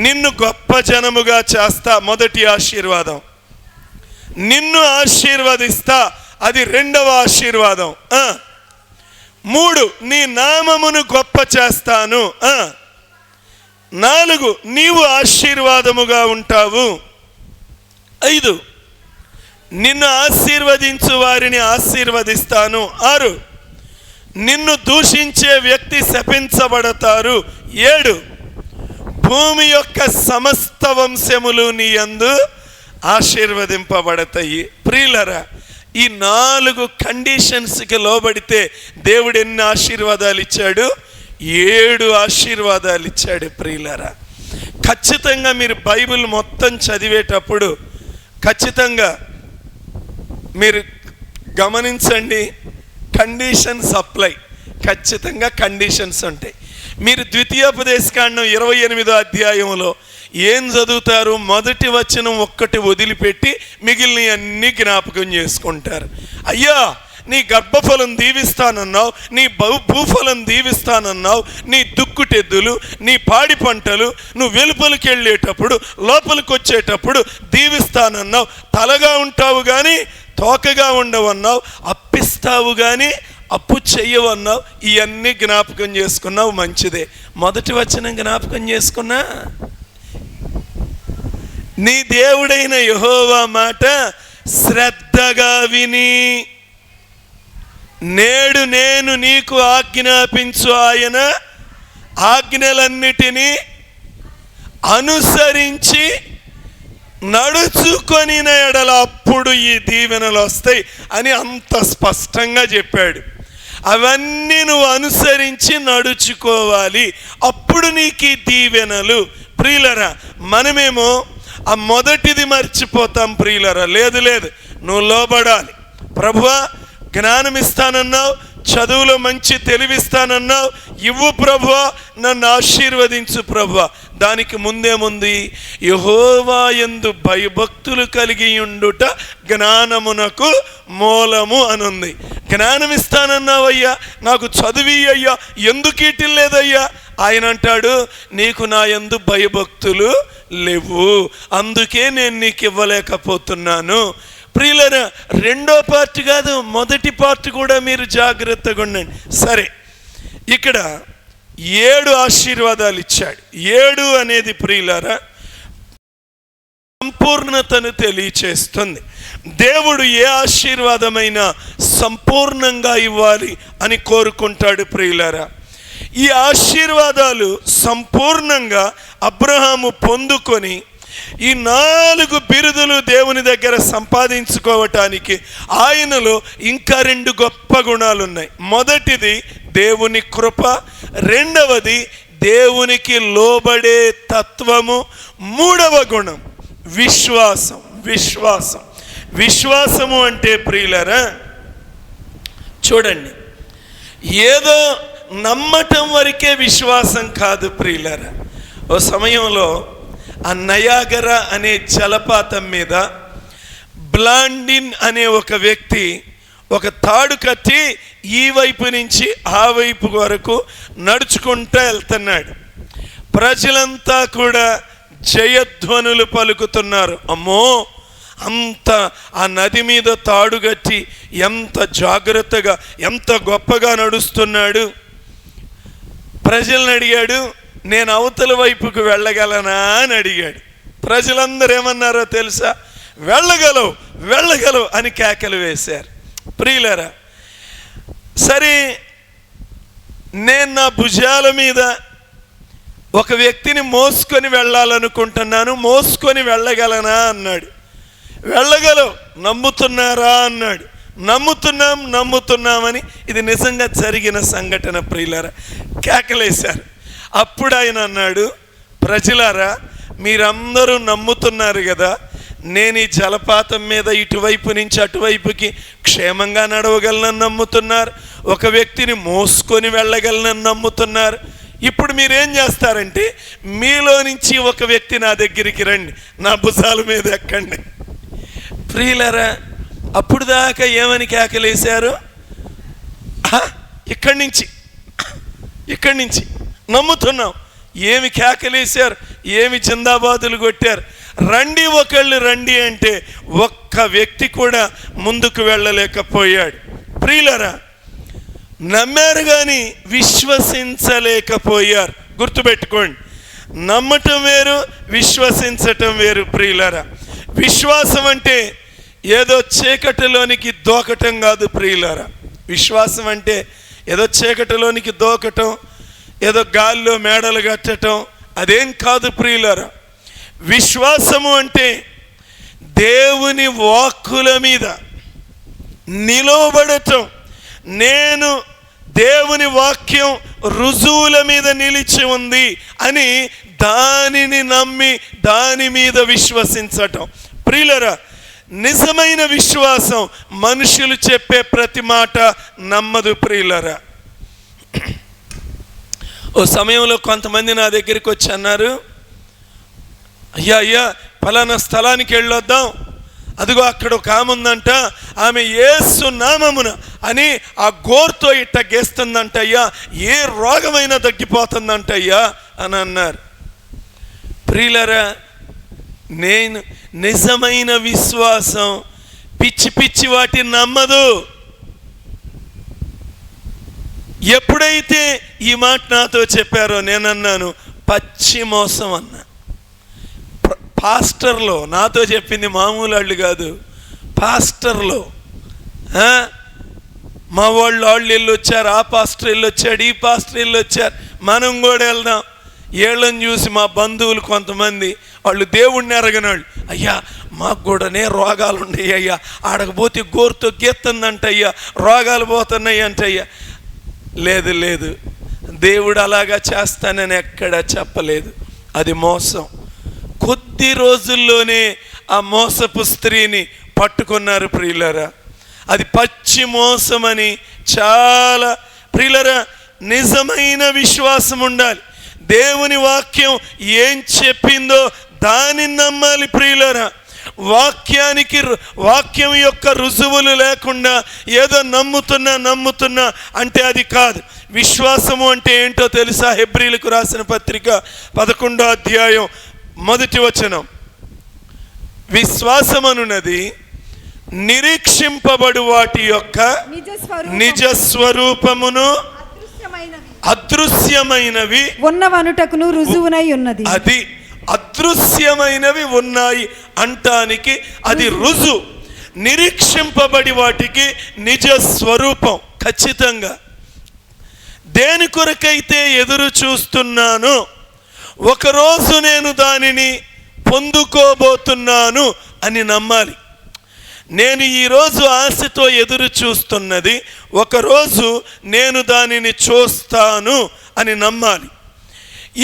నిన్ను గొప్ప జనముగా చేస్తా, మొదటి ఆశీర్వాదం. నిన్ను ఆశీర్వదిస్తా, అది 2వ ఆశీర్వాదం. 3 నీ నామమును గొప్ప చేస్తాను. 4 నీవు ఆశీర్వాదముగా ఉంటావు. 5 నిన్ను ఆశీర్వదించు వారిని ఆశీర్వదిస్తాను. 6 నిన్ను దూషించే వ్యక్తి శపించబడతారు. 7 భూమి యొక్క సమస్త వంశములు నీ యందు ఆశీర్వదింపబడతాయి. ప్రియులరా, ఈ 4 కండిషన్స్కి లోబడితే దేవుడు ఎన్ని ఆశీర్వాదాలు ఇచ్చాడు? 7 ఆశీర్వాదాలు ఇచ్చాడు. ప్రియులరా, ఖచ్చితంగా మీరు బైబిల్ మొత్తం చదివేటప్పుడు ఖచ్చితంగా మీరు గమనించండి, కండిషన్స్ అప్లై. ఖచ్చితంగా కండిషన్స్ ఉంటాయి. మీరు ద్వితీయోపదేశకాండం 28వ అధ్యాయంలో ఏం చదువుతారు? మొదటి వచనం ఒక్కటి వదిలిపెట్టి మిగిలిన అన్ని జ్ఞాపకం చేసుకుంటారు. అయ్యా, నీ గర్భఫలం దీవిస్తానన్నావు, నీ భూఫలం దీవిస్తానన్నావు, నీ దుక్కుటెద్దులు, నీ పాడి పంటలు, నువ్వు వెలుపలికి వెళ్ళేటప్పుడు లోపలికి వచ్చేటప్పుడు దీవిస్తానన్నావు. తలగా ఉంటావు కానీ తోకగా ఉండవన్నావు, అప్పిస్తావు కానీ అప్పు చెయ్యవన్నావు. ఇవన్నీ జ్ఞాపకం చేసుకున్నావు, మంచిదే. మొదటి వచనం జ్ఞాపకం చేసుకున్నా, నీ దేవుడైన యెహోవా మాట శ్రద్ధగా విని నేడు నేను నీకు ఆజ్ఞాపించు ఆయన ఆజ్ఞలన్నిటినీ అనుసరించి నడుచుకొని ఎడల అప్పుడు ఈ దీవెనలు వస్తాయి అని అంత స్పష్టంగా చెప్పాడు. అవన్నీ నువ్వు అనుసరించి నడుచుకోవాలి, అప్పుడు నీకు ఈ దీవెనలు. ప్రియులరా, మనమేమో ఆ మొదటిది మర్చిపోతాం. ప్రియులరా, లేదు నువ్వు లోబడాలి. ప్రభువా, జ్ఞానం ఇస్తానన్నావు, చదువులో మంచి తెలివిస్తానన్నావు, ఇవ్వు ప్రభువా, నన్ను ఆశీర్వదించు ప్రభువా. దానికి ముందేముంది? యెహోవా యందు భయభక్తులు కలిగి ఉండుట జ్ఞానమునకు మూలము అనుంది. జ్ఞానం ఇస్తానన్నావయ్యా, నాకు చదివి అయ్యా, ఎందుకు ఇటిల్లేదయ్యా? ఆయన అంటాడు, నీకు నా యందు భయభక్తులు లేవు, అందుకే నేను నీకు ఇవ్వలేకపోతున్నాను. ప్రియులరా, 2వ పార్ట్ కాదు, మొదటి పార్ట్ కూడా మీరు జాగ్రత్తగా ఉండండి. సరే, ఇక్కడ 7 ఆశీర్వాదాలు ఇచ్చాడు. 7 అనేది ప్రియులరా సంపూర్ణతను తెలియచేస్తుంది. దేవుడు ఏ ఆశీర్వాదమైనా సంపూర్ణంగా ఇవ్వాలి అని కోరుకుంటాడు ప్రియులారా. ఈ ఆశీర్వాదాలు సంపూర్ణంగా అబ్రహాము పొందుకొని ఈ 4 బిరుదులు దేవుని దగ్గర సంపాదించుకోవటానికి ఆయనలో ఇంకా 2 గొప్ప గుణాలు ఉన్నాయి. మొదటిది దేవుని కృప, రెండవది దేవునికి లోబడే తత్వము, మూడవ గుణం విశ్వాసం. విశ్వాసము అంటే ప్రియులారా చూడండి, ఏదో నమ్మటం వరకే విశ్వాసం కాదు ప్రియులారా. ఓ సమయంలో ఆ నయాగరా అనే జలపాతం మీద బ్లాండిన్ అనే ఒక వ్యక్తి ఒక తాడు కట్టి ఈ వైపు నుంచి ఆ వైపు వరకు నడుచుకుంటూ వెళ్తున్నాడు. ప్రజలంతా కూడా జయధ్వనులు పలుకుతున్నారు. అమ్మో, అంత ఆ నది మీద తాడు కట్టి ఎంత జాగ్రత్తగా ఎంత గొప్పగా నడుస్తున్నాడు. ప్రజలను అడిగాడు, నేను అవతల వైపుకు వెళ్ళగలనా అని అడిగాడు. ప్రజలందరూ ఏమన్నారో తెలుసా? వెళ్ళగలవు అని కేకలు వేశారు. ప్రియులారా, సరే నేను నా భుజాల మీద ఒక వ్యక్తిని మోసుకొని వెళ్ళాలనుకుంటున్నాను, మోసుకొని వెళ్ళగలనా అన్నాడు. వెళ్ళగలవు, నమ్ముతున్నారా అన్నాడు. నమ్ముతున్నామని ఇది నిజంగా జరిగిన సంఘటన ప్రియులారా. కేకలేశారు. అప్పుడు ఆయన అన్నాడు, ప్రజలారా మీరందరూ నమ్ముతున్నారు కదా, నేను ఈ జలపాతం మీద ఇటువైపు నుంచి అటువైపుకి క్షేమంగా నడవగలనని నమ్ముతున్నారు, ఒక వ్యక్తిని మోసుకొని వెళ్ళగలనని నమ్ముతున్నారు. ఇప్పుడు మీరేం చేస్తారంటే మీలో నుంచి ఒక వ్యక్తి నా దగ్గరికి రండి, నా భుజాల మీద ఎక్కండి. ప్రియులారా, అప్పుడు దాకా ఏమని కేకలేశారు? ఇక్కడి నుంచి నమ్ముతున్నాం. ఏమి కేకలేశారు, ఏమి జిందాబాదులు కొట్టారు. ఒకళ్ళు రండి అంటే ఒక్క వ్యక్తి కూడా ముందుకు వెళ్ళలేకపోయాడు. ప్రియులారా, నమ్మారు కానీ విశ్వసించలేకపోయారు. గుర్తుపెట్టుకోండి, నమ్మటం వేరు, విశ్వసించటం వేరు. ప్రియులారా, విశ్వాసం అంటే ఏదో చీకటిలోనికి దూకటం కాదు ప్రియులారా. విశ్వాసం అంటే ఏదో చీకటిలోనికి దూకటం, ఏదో గాల్లో మేడలు కట్టడం, అదేం కాదు ప్రియులారా. విశ్వాసము అంటే దేవుని వాక్కుల మీద నిలవబడటం. నేను దేవుని వాక్యం రుజువుల మీద నిలిచి ఉంది అని దానిని నమ్మి దాని మీద విశ్వసించటం. ప్రియులారా, నిజమైన విశ్వాసం మనుషులు చెప్పే ప్రతి మాట నమ్మదు ప్రియులారా. ఓ సమయంలో కొంతమంది నా దగ్గరికి వచ్చి అన్నారు, అయ్యా ఫలానా స్థలానికి వెళ్ళొద్దాం, అదిగో అక్కడ ఒక ఆమె ఉందంట, ఆమె యేసు నామమున అని ఆ గోర్తో ఇట్ట గేస్తుందంట అయ్యా, ఏ రోగమైనా తగ్గిపోతుందంట అయ్యా అని అన్నారు. ప్రియులారా, నేను నిజమైన విశ్వాసం పిచ్చి వాటిని నమ్మదు. ఎప్పుడైతే ఈ మాట నాతో చెప్పారో నేనన్నాను, పచ్చి మోసం అన్నా. పాస్టర్లో నాతో చెప్పింది మామూలు వాళ్ళు కాదు, పాస్టర్లో మా వాళ్ళు వెళ్ళి వచ్చారు, ఆ పాస్టర్ వెళ్ళి వచ్చాడు, ఈ పాస్టర్ వెళ్ళి వచ్చారు, మనం కూడా వెళ్దాం. ఏళ్ళని చూసి మా బంధువులు కొంతమంది వాళ్ళు దేవుణ్ణి ఎరగనాళ్ళు, అయ్యా మాకు కూడానే రోగాలు ఉన్నాయి అయ్యా, ఆడకపోతే గోరుతో గీత్తుందంట అయ్యా, రోగాలు పోతున్నాయి అంటయ్యా. లేదు, దేవుడు అలాగా చేస్తానని ఎక్కడా చెప్పలేదు. అది మోసం. కొద్ది రోజుల్లోనే ఆ మోసపు స్త్రీని పట్టుకున్నారు ప్రియులరా. అది పచ్చి మోసమని చాలా ప్రియులరా, నిజమైన విశ్వాసం ఉండాలి. దేవుని వాక్యం ఏం చెప్పిందో దానిని నమ్మాలి ప్రియులరా. వాక్యం యొక్క రుజువులు లేకుండా ఏదో నమ్ముతున్నా అంటే అది కాదు. విశ్వాసము అంటే ఏంటో తెలుసా? హెబ్రీలకు రాసిన పత్రిక 11వ అధ్యాయం 1వ వచనం, విశ్వాసమనున్నది నిరీక్షింపబడు వాటి యొక్క నిజ స్వరూపమును అదృశ్యమైనవి ఉన్నవనుటకును రుజువునై ఉన్నది. అది అదృశ్యమైనవి ఉన్నాయి అంటానికి అది రుజువు. నిరీక్షింపబడి వాటికి నిజ స్వరూపం. ఖచ్చితంగా దేని కొరకైతే ఎదురు చూస్తున్నానో ఒకరోజు నేను దానిని పొందుకోబోతున్నాను అని నమ్మాలి. నేను ఈరోజు ఆశతో ఎదురు చూస్తున్నది ఒకరోజు నేను దానిని చూస్తాను అని నమ్మాలి.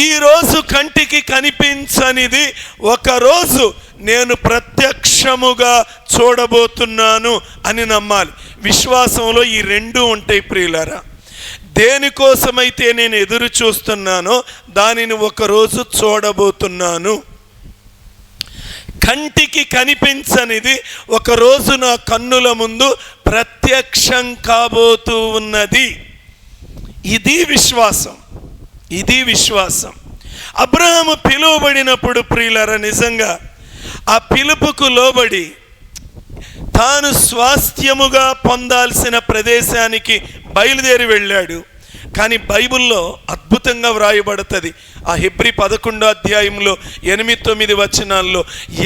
ఈరోజు కంటికి కనిపించనిది ఒకరోజు నేను ప్రత్యక్షముగా చూడబోతున్నాను అని నమ్మాలి. విశ్వాసంలో ఈ రెండు ఉంటాయి ప్రియులారా. దేనికోసమైతే నేను ఎదురు చూస్తున్నానో దానిని ఒకరోజు చూడబోతున్నాను. కంటికి కనిపించనిది ఒకరోజు నా కన్నుల ముందు ప్రత్యక్షం కాబోతూ ఉన్నది. ఇది విశ్వాసం, ఇది విశ్వాసం. అబ్రహాము పిలువబడినప్పుడు ప్రియులారా, నిజంగా ఆ పిలుపుకు లోబడి తాను స్వాస్థ్యముగా పొందాల్సిన ప్రదేశానికి బయలుదేరి వెళ్ళాడు. కానీ బైబిల్లో అద్భుతంగా వ్రాయబడుతుంది. ఆ హెబ్రీ 11వ అధ్యాయంలో 8-9 వచనాల్లో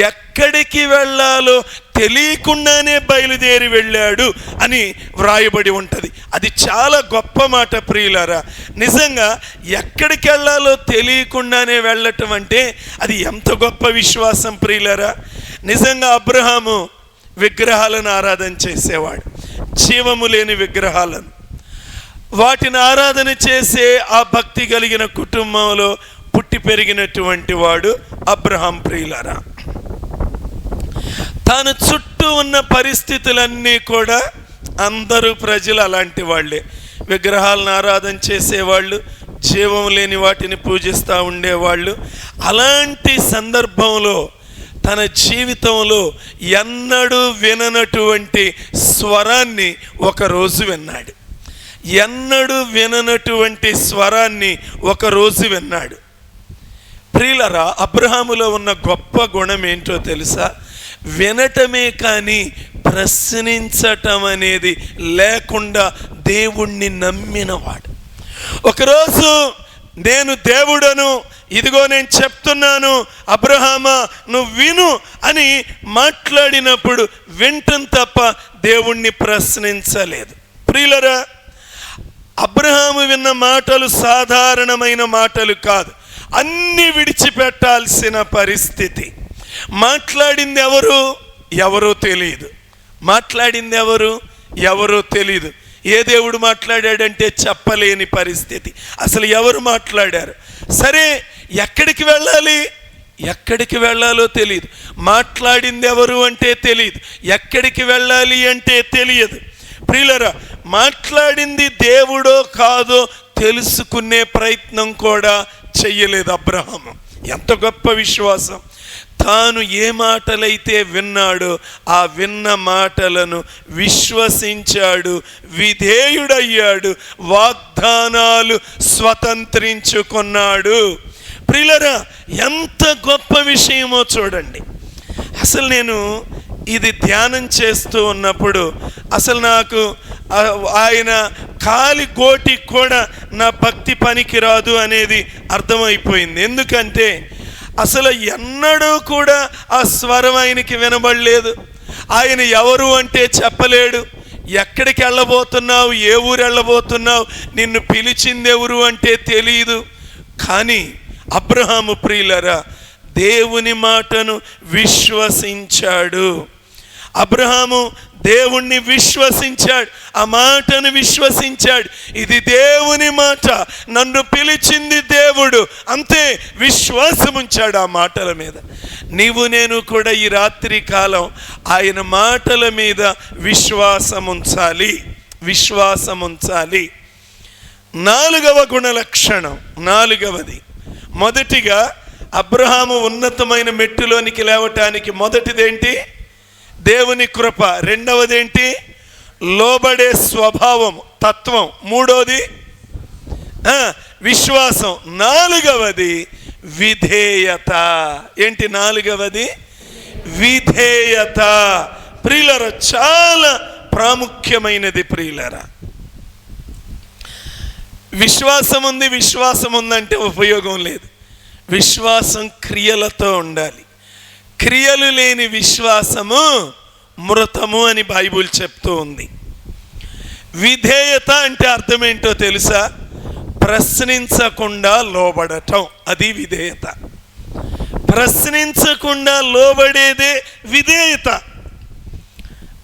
ఎక్కడికి వెళ్ళాలో తెలియకుండానే బయలుదేరి వెళ్ళాడు అని వ్రాయబడి ఉంటుంది. అది చాలా గొప్ప మాట ప్రియులారా. నిజంగా ఎక్కడికి వెళ్ళాలో తెలియకుండానే వెళ్ళటం అంటే అది ఎంత గొప్ప విశ్వాసం ప్రియులారా. నిజంగా అబ్రహాము విగ్రహాలను ఆరాధన చేసేవాడు, జీవము లేని విగ్రహాలను. వాటిని ఆరాధన చేసే ఆ భక్తి కలిగిన కుటుంబంలో పుట్టి పెరిగినటువంటి వాడు అబ్రహాం ప్రియులారా. తాను చుట్టూ ఉన్న పరిస్థితులన్నీ కూడా అందరూ ప్రజలు అలాంటి వాళ్ళే. విగ్రహాలను ఆరాధన చేసేవాళ్ళు, జీవం లేని వాటిని పూజిస్తూ ఉండేవాళ్ళు. అలాంటి సందర్భంలో తన జీవితంలో ఎన్నడూ విననటువంటి స్వరాన్ని ఒకరోజు విన్నాడు. ఎన్నడూ విననటువంటి స్వరాన్ని ఒకరోజు విన్నాడు. ప్రియులరా, అబ్రహాములో ఉన్న గొప్ప గుణం ఏంటో తెలుసా? వినటమే కానీ ప్రశ్నించటం అనేది లేకుండా దేవుణ్ణి నమ్మినవాడు. ఒకరోజు నేను దేవుడను, ఇదిగో నేను చెప్తున్నాను అబ్రహామా నువ్వు విను అని మాట్లాడినప్పుడు వింటం తప్ప దేవుణ్ణి ప్రశ్నించలేదు. ప్రియులరా, అబ్రహాము విన్న మాటలు సాధారణమైన మాటలు కాదు, అన్నీ విడిచిపెట్టాల్సిన పరిస్థితి. మాట్లాడింది ఎవరు? ఎవరో తెలియదు. మాట్లాడింది ఎవరు? ఎవరో తెలియదు. ఏ దేవుడు మాట్లాడాడంటే చెప్పలేని పరిస్థితి. అసలు ఎవరు మాట్లాడారు? సరే, ఎక్కడికి వెళ్ళాలి? ఎక్కడికి వెళ్ళాలో తెలియదు. మాట్లాడింది ఎవరు అంటే తెలియదు. ఎక్కడికి వెళ్ళాలి అంటే తెలియదు. ప్రియులరా, మాట్లాడింది దేవుడో కాదో తెలుసుకునే ప్రయత్నం కూడా చెయ్యలేదు అబ్రహాము. ఎంత గొప్ప విశ్వాసం! తాను ఏ మాటలైతే విన్నాడో ఆ విన్న మాటలను విశ్వసించాడు, విధేయుడయ్యాడు, వాగ్దానాలు స్వతంత్రించుకున్నాడు. ప్రియులరా, ఎంత గొప్ప విషయమో చూడండి. అసలు నేను ఇది ధ్యానం చేస్తూ ఉన్నప్పుడు అసలు నాకు ఆయన కాలి గోటి కూడా నా భక్తి పనికి రాదు అనేది అర్థమైపోయింది. ఎందుకంటే అసలు ఎన్నడూ కూడా ఆ స్వరం ఆయనకి వినబడలేదు. ఆయన ఎవరు అంటే చెప్పలేడు. ఎక్కడికి వెళ్ళబోతున్నావు, ఏ ఊరు వెళ్ళబోతున్నావు, నిన్ను పిలిచింది ఎవరు అంటే తెలియదు. కానీ అబ్రహాము ప్రియులరా దేవుని మాటను విశ్వసించాడు. అబ్రహాము దేవుణ్ణి విశ్వసించాడు, ఆ మాటను విశ్వసించాడు. ఇది దేవుని మాట, నన్ను పిలిచింది దేవుడు, అంతే. విశ్వాసం ఉంచాడు ఆ మాటల మీద. నీవు నేను కూడా ఈ రాత్రి కాలం ఆయన మాటల మీద విశ్వాసం ఉంచాలి, విశ్వాసం ఉంచాలి. 4వ గుణ లక్షణం, 4వది. మొదటిగా అబ్రహాము ఉన్నతమైన మెట్టులోనికి లేవటానికి మొదటిదేంటి? దేవుని కృప. రెండవదేంటి? లోబడే స్వభావం, తత్వం. మూడోది విశ్వాసం. 4వది విధేయత. ఏంటి 4వది? విధేయత. ప్రియులరా, చాలా ప్రాముఖ్యమైనది ప్రియులరా. విశ్వాసం ఉంది, విశ్వాసం ఉందంటే ఉపయోగం లేదు. విశ్వాసం క్రియలతో ఉండాలి. క్రియలు లేని విశ్వాసము మృతము అని బైబిల్ చెప్తూ ఉంది. విధేయత అంటే అర్థం ఏంటో తెలుసా? ప్రశ్నించకుండా లోబడటం, అది విధేయత. ప్రశ్నించకుండా లోబడేదే విధేయత.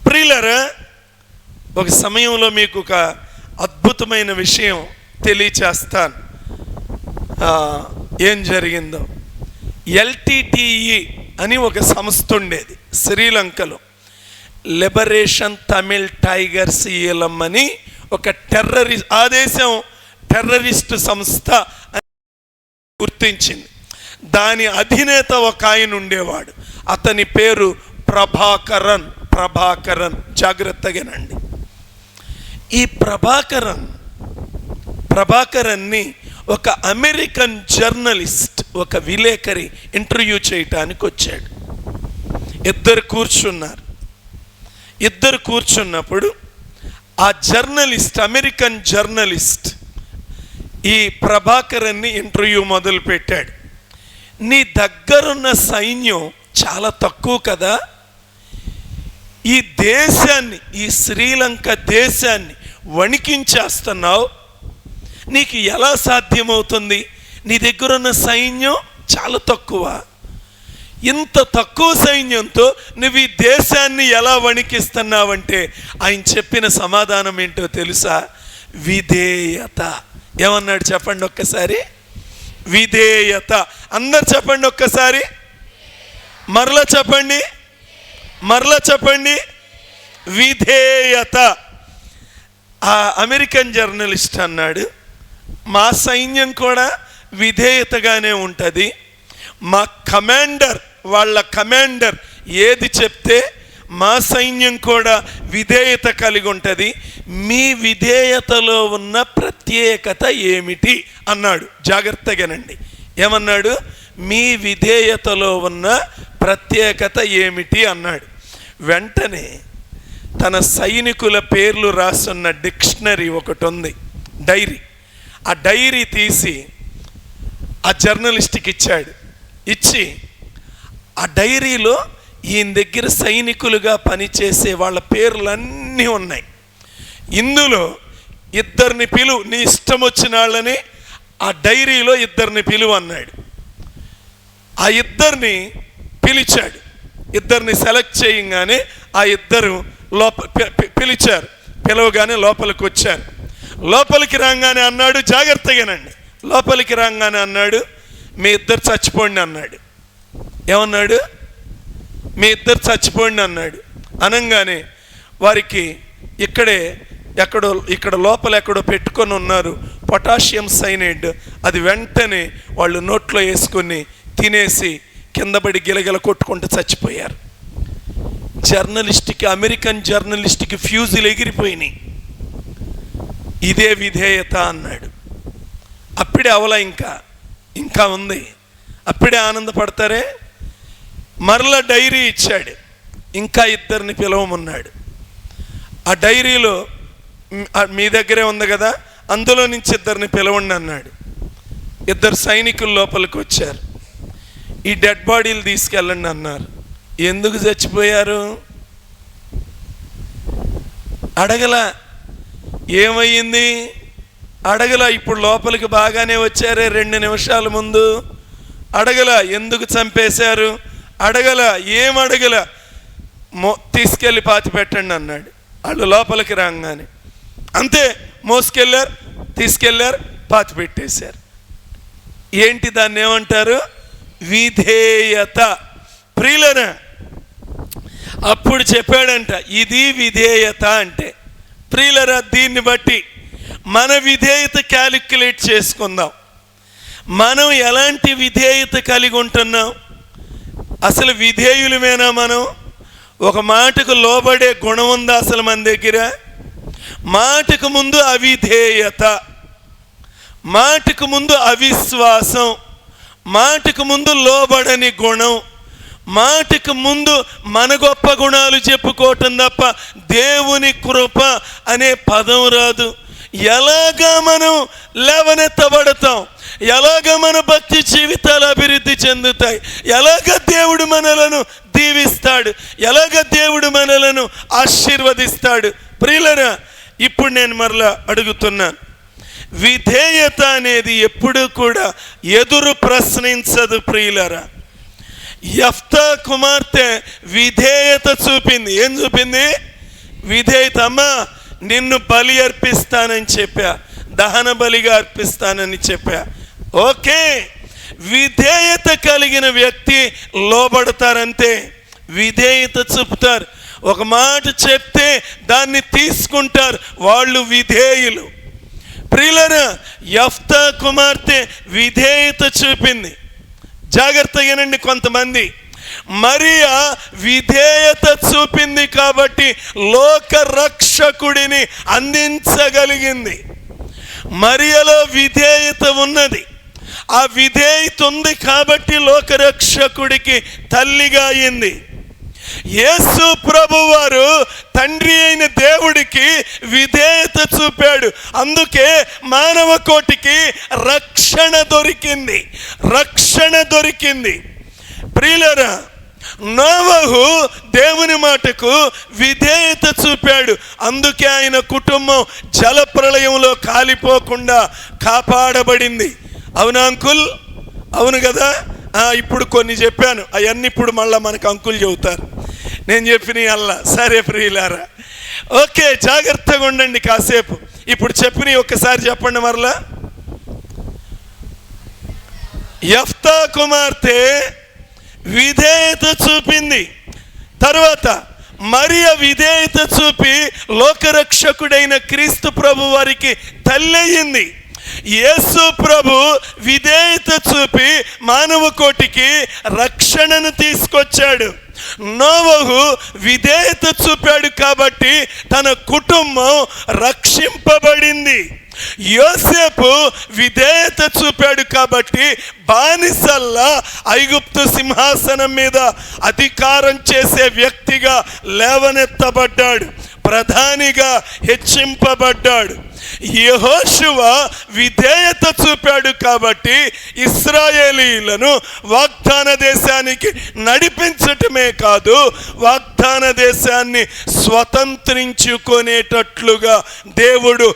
ప్రియులారా, ఒక సమయంలో మీకు ఒక అద్భుతమైన విషయం తెలియచేస్తాను. ఏం జరిగిందో. LTTE అని ఒక సంస్థ ఉండేది శ్రీలంకలో. లిబరేషన్ తమిళ్ టైగర్స్ ఈలం అని ఒక ఆ దేశం టెర్రరిస్ట్ సంస్థ గుర్తించింది. దాని అధినేత ఒక ఆయన ఉండేవాడు. అతని పేరు ప్రభాకరన్. జాగ్రత్తగానండి. ఈ ప్రభాకరన్ని ఒక అమెరికన్ జర్నలిస్ట్, ఒక విలేకరి ఇంటర్వ్యూ చేయటానికి వచ్చాడు. ఇద్దరు కూర్చున్నప్పుడు ఆ జర్నలిస్ట్, అమెరికన్ జర్నలిస్ట్, ఈ ప్రభాకరన్ని ఇంటర్వ్యూ మొదలు పెట్టాడు. నీ దగ్గరున్న సైన్యం చాలా తక్కువ కదా, ఈ దేశాన్ని, ఈ శ్రీలంక దేశాన్ని వణికించేస్తున్నావు, నీకు ఎలా సాధ్యమవుతుంది? నీ దగ్గరున్న సైన్యం చాలా తక్కువ. ఇంత తక్కువ సైన్యంతో నువ్వు ఈ దేశాన్ని ఎలా వణికిస్తున్నావంటే ఆయన చెప్పిన సమాధానం ఏంటో తెలుసా? విధేయత. ఏమన్నాడు చెప్పండి ఒక్కసారి? విధేయత. అందరు చెప్పండి ఒక్కసారి. మరలా చెప్పండి. విధేయత. ఆ అమెరికన్ జర్నలిస్ట్ అన్నాడు, మా సైన్యం కూడా విధేయతగానే ఉంటుంది. మా వాళ్ళ కమాండర్ ఏది చెప్తే మా సైన్యం కూడా విధేయత కలిగి ఉంటుంది. మీ విధేయతలో ఉన్న ప్రత్యేకత ఏమిటి అన్నాడు. జాగ్రత్తగానండి. ఏమన్నాడు? మీ విధేయతలో ఉన్న ప్రత్యేకత ఏమిటి అన్నాడు. వెంటనే తన సైనికుల పేర్లు రాసున్న డిక్షనరీ ఒకటి ఉంది, డైరీ. ఆ డైరీ తీసి ఆ జర్నలిస్ట్కి ఇచ్చాడు. ఇచ్చి ఆ డైరీలో ఈయన దగ్గర సైనికులుగా పనిచేసే వాళ్ళ పేర్లన్నీ ఉన్నాయి. ఇందులో ఇద్దరిని పిలువు, నీ ఇష్టం వచ్చిన వాళ్ళని ఆ డైరీలో ఇద్దరిని పిలువు అన్నాడు. ఆ ఇద్దరిని పిలిచాడు. ఇద్దరిని సెలెక్ట్ చేయగానే ఆ ఇద్దరు పిలిచారు. పిలవగానే లోపలికి వచ్చారు. లోపలికి రాగానే అన్నాడు, జాగ్రత్తగానండి, లోపలికి రాగానే అన్నాడు, మీ ఇద్దరు చచ్చిపోండి అన్నాడు. ఏమన్నాడు? మీ ఇద్దరు చచ్చిపోండి అన్నాడు. అనగానే వారికి ఇక్కడ లోపల ఎక్కడో పెట్టుకొని ఉన్నారు పొటాషియం సైనైడ్. అది వెంటనే వాళ్ళు నోట్లో వేసుకొని తినేసి కిందపడి గిలగిల కొట్టుకుంటూ చచ్చిపోయారు. అమెరికన్ జర్నలిస్ట్కి ఫ్యూజులు ఎగిరిపోయినాయి. ఇదే విధేయత అన్నాడు. అప్పుడే అవలా ఇంకా ఉంది, అప్పుడే ఆనందపడతారే. మరలా డైరీ ఇచ్చాడు, ఇంకా ఇద్దరిని పిలవమన్నాడు. ఆ డైరీలో మీ దగ్గరే ఉంది కదా, అందులో నుంచి ఇద్దరిని పిలవండి అన్నాడు. ఇద్దరు సైనికులు లోపలికి వచ్చారు. ఈ డెడ్ బాడీలు తీసుకెళ్ళండి అన్నారు. ఎందుకు చచ్చిపోయారు అడగల. ఏమయ్యింది అడగల. ఇప్పుడు లోపలికి బాగానే వచ్చారే 2 నిమిషాల ముందు. అడగల ఎందుకు చంపేశారు అడగల. ఏం అడగల. తీసుకెళ్ళి పాతి పెట్టండి అన్నాడు. వాళ్ళు లోపలికి రాగానే అంతే, తీసుకెళ్ళారు, పాతి పెట్టేశారు. ఏంటి దాన్ని ఏమంటారు? విధేయత. ప్రియులరా, అప్పుడు చెప్పాడంట ఇది విధేయత అంటే. ప్రియులరా, దీన్ని బట్టి మన విధేయత క్యాలిక్యులేట్ చేసుకుందాం. మనం ఎలాంటి విధేయత కలిగి ఉంటున్నాం? అసలు విధేయులమేనా మనం? ఒక మాటకు లోబడే గుణం ఉందా అసలు మన దగ్గర? మాటకు ముందు అవిధేయత, మాటకు ముందు అవిశ్వాసం, మాటకు ముందు లోబడని గుణం, మాటకు ముందు మన గొప్ప గుణాలు చెప్పుకోవటం తప్ప దేవుని కృప అనే పదం రాదు. ఎలాగా మనం లేవనెత్తబడతాం? ఎలాగ మన భక్తి జీవితాలు అభివృద్ధి చెందుతాయి? ఎలాగ దేవుడు మనలను దీవిస్తాడు, ఎలాగ దేవుడు మనలను ఆశీర్వదిస్తాడు. ప్రియులరా, ఇప్పుడు నేను మరలా అడుగుతున్నాను, విధేయత అనేది ఎప్పుడూ కూడా ఎదురు ప్రశ్నించదు. ప్రియులరా, యెఫ్తా కుమార్తె విధేయత చూపింది. ఏం చూపింది? విధేయత. అమ్మా, నిన్ను బలి అర్పిస్తానని చెప్పా, దహన బలిగా అర్పిస్తానని చెప్పా. ఓకే, విధేయత కలిగిన వ్యక్తి లోబడతారంతే, విధేయత చూపుతారు. ఒక మాట చెప్తే దాన్ని తీసుకుంటారు, వాళ్ళు విధేయులు. ప్రియులరా, యెఫ్తా కుమార్తె విధేయత చూపింది. జాగ్రత్తగానండి, కొంతమంది మరియా విధేయత చూపింది కాబట్టి లోక రక్షకుడిని అందించగలిగింది. మరియలో విధేయత ఉన్నది. ఆ విధేయత ఉంది కాబట్టి లోకరక్షకుడికి తల్లిగా అయింది. యేసు ప్రభువారు తండ్రి అయిన దేవుడికి విధేయత చూపాడు. అందుకే మానవ కోటికి రక్షణ దొరికింది, రక్షణ దొరికింది. ప్రియులరా, నోవహు దేవుని మాటకు విధేయత చూపాడు. అందుకే ఆయన కుటుంబం జలప్రళయంలో కాలిపోకుండా కాపాడబడింది. అవునా అంకుల్? అవును కదా. ఇప్పుడు కొన్ని చెప్పాను, అవన్నీ ఇప్పుడు మళ్ళీ మనకు అంకుల్ చెబుతారు. నేను చెప్పినవి అల్లా. సరే ప్రియులారా, ఓకే, జాగ్రత్తగా ఉండండి కాసేపు. ఇప్పుడు చెప్పినవి ఒక్కసారి చెప్పండి మరలా. యెఫ్తా కుమార్తె విధేయత చూపింది. తర్వాత మరియ విధేయత చూపి లోకరక్షకుడైన క్రీస్తు ప్రభు వారికి తల్లయింది. యేసు ప్రభు విధేయత చూపి మానవ కోటికి రక్షణను తీసుకొచ్చాడు. నోవహు విధేయత చూపాడు కాబట్టి తన కుటుంబం రక్షింపబడింది. యోసేపు విధేయత చూపాడు కాబట్టి బానిసల్లా ఐగుప్తు సింహాసనం మీద అధికారం చేసే వ్యక్తిగా లేవనెత్తబడ్డాడు, ప్రధానిగా హెచ్చింపబడ్డాడు. యెహోషువ విధేయత చూపాడు కాబట్టి ఇశ్రాయేలీయులను వాగ్దాన దేశానికి నడిపించటమే కాదు, వాగ్దాన దేశాన్ని స్వతంత్రించుకునేటట్లుగా దేవుడు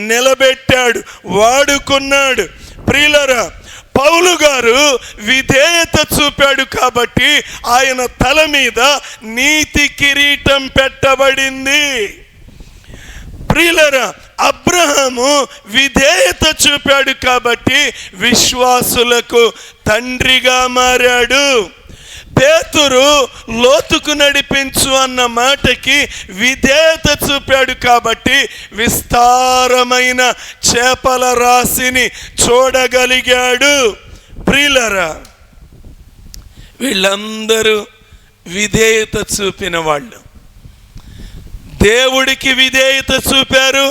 నిలబెట్టాడు, వాడుకున్నాడు. ప్రియులరా, పౌలు గారు విధేయత చూపాడు కాబట్టి ఆయన తల మీద నీతి కిరీటం పెట్టబడింది. ప్రియులరా, అబ్రహాము విధేయత చూపాడు కాబట్టి విశ్వాసులకు తండ్రిగా మారాడు. పేతురు లోతుకు నడిపించు అన్న మాటకి విధేయత చూపాడు కాబట్టి విస్తారమైన చేపల రాశిని చూడగలిగాడు. ప్రియులరా, వీళ్ళందరూ విధేయత చూపిన వాళ్ళు. దేవుడికి విధేయత చూపారు,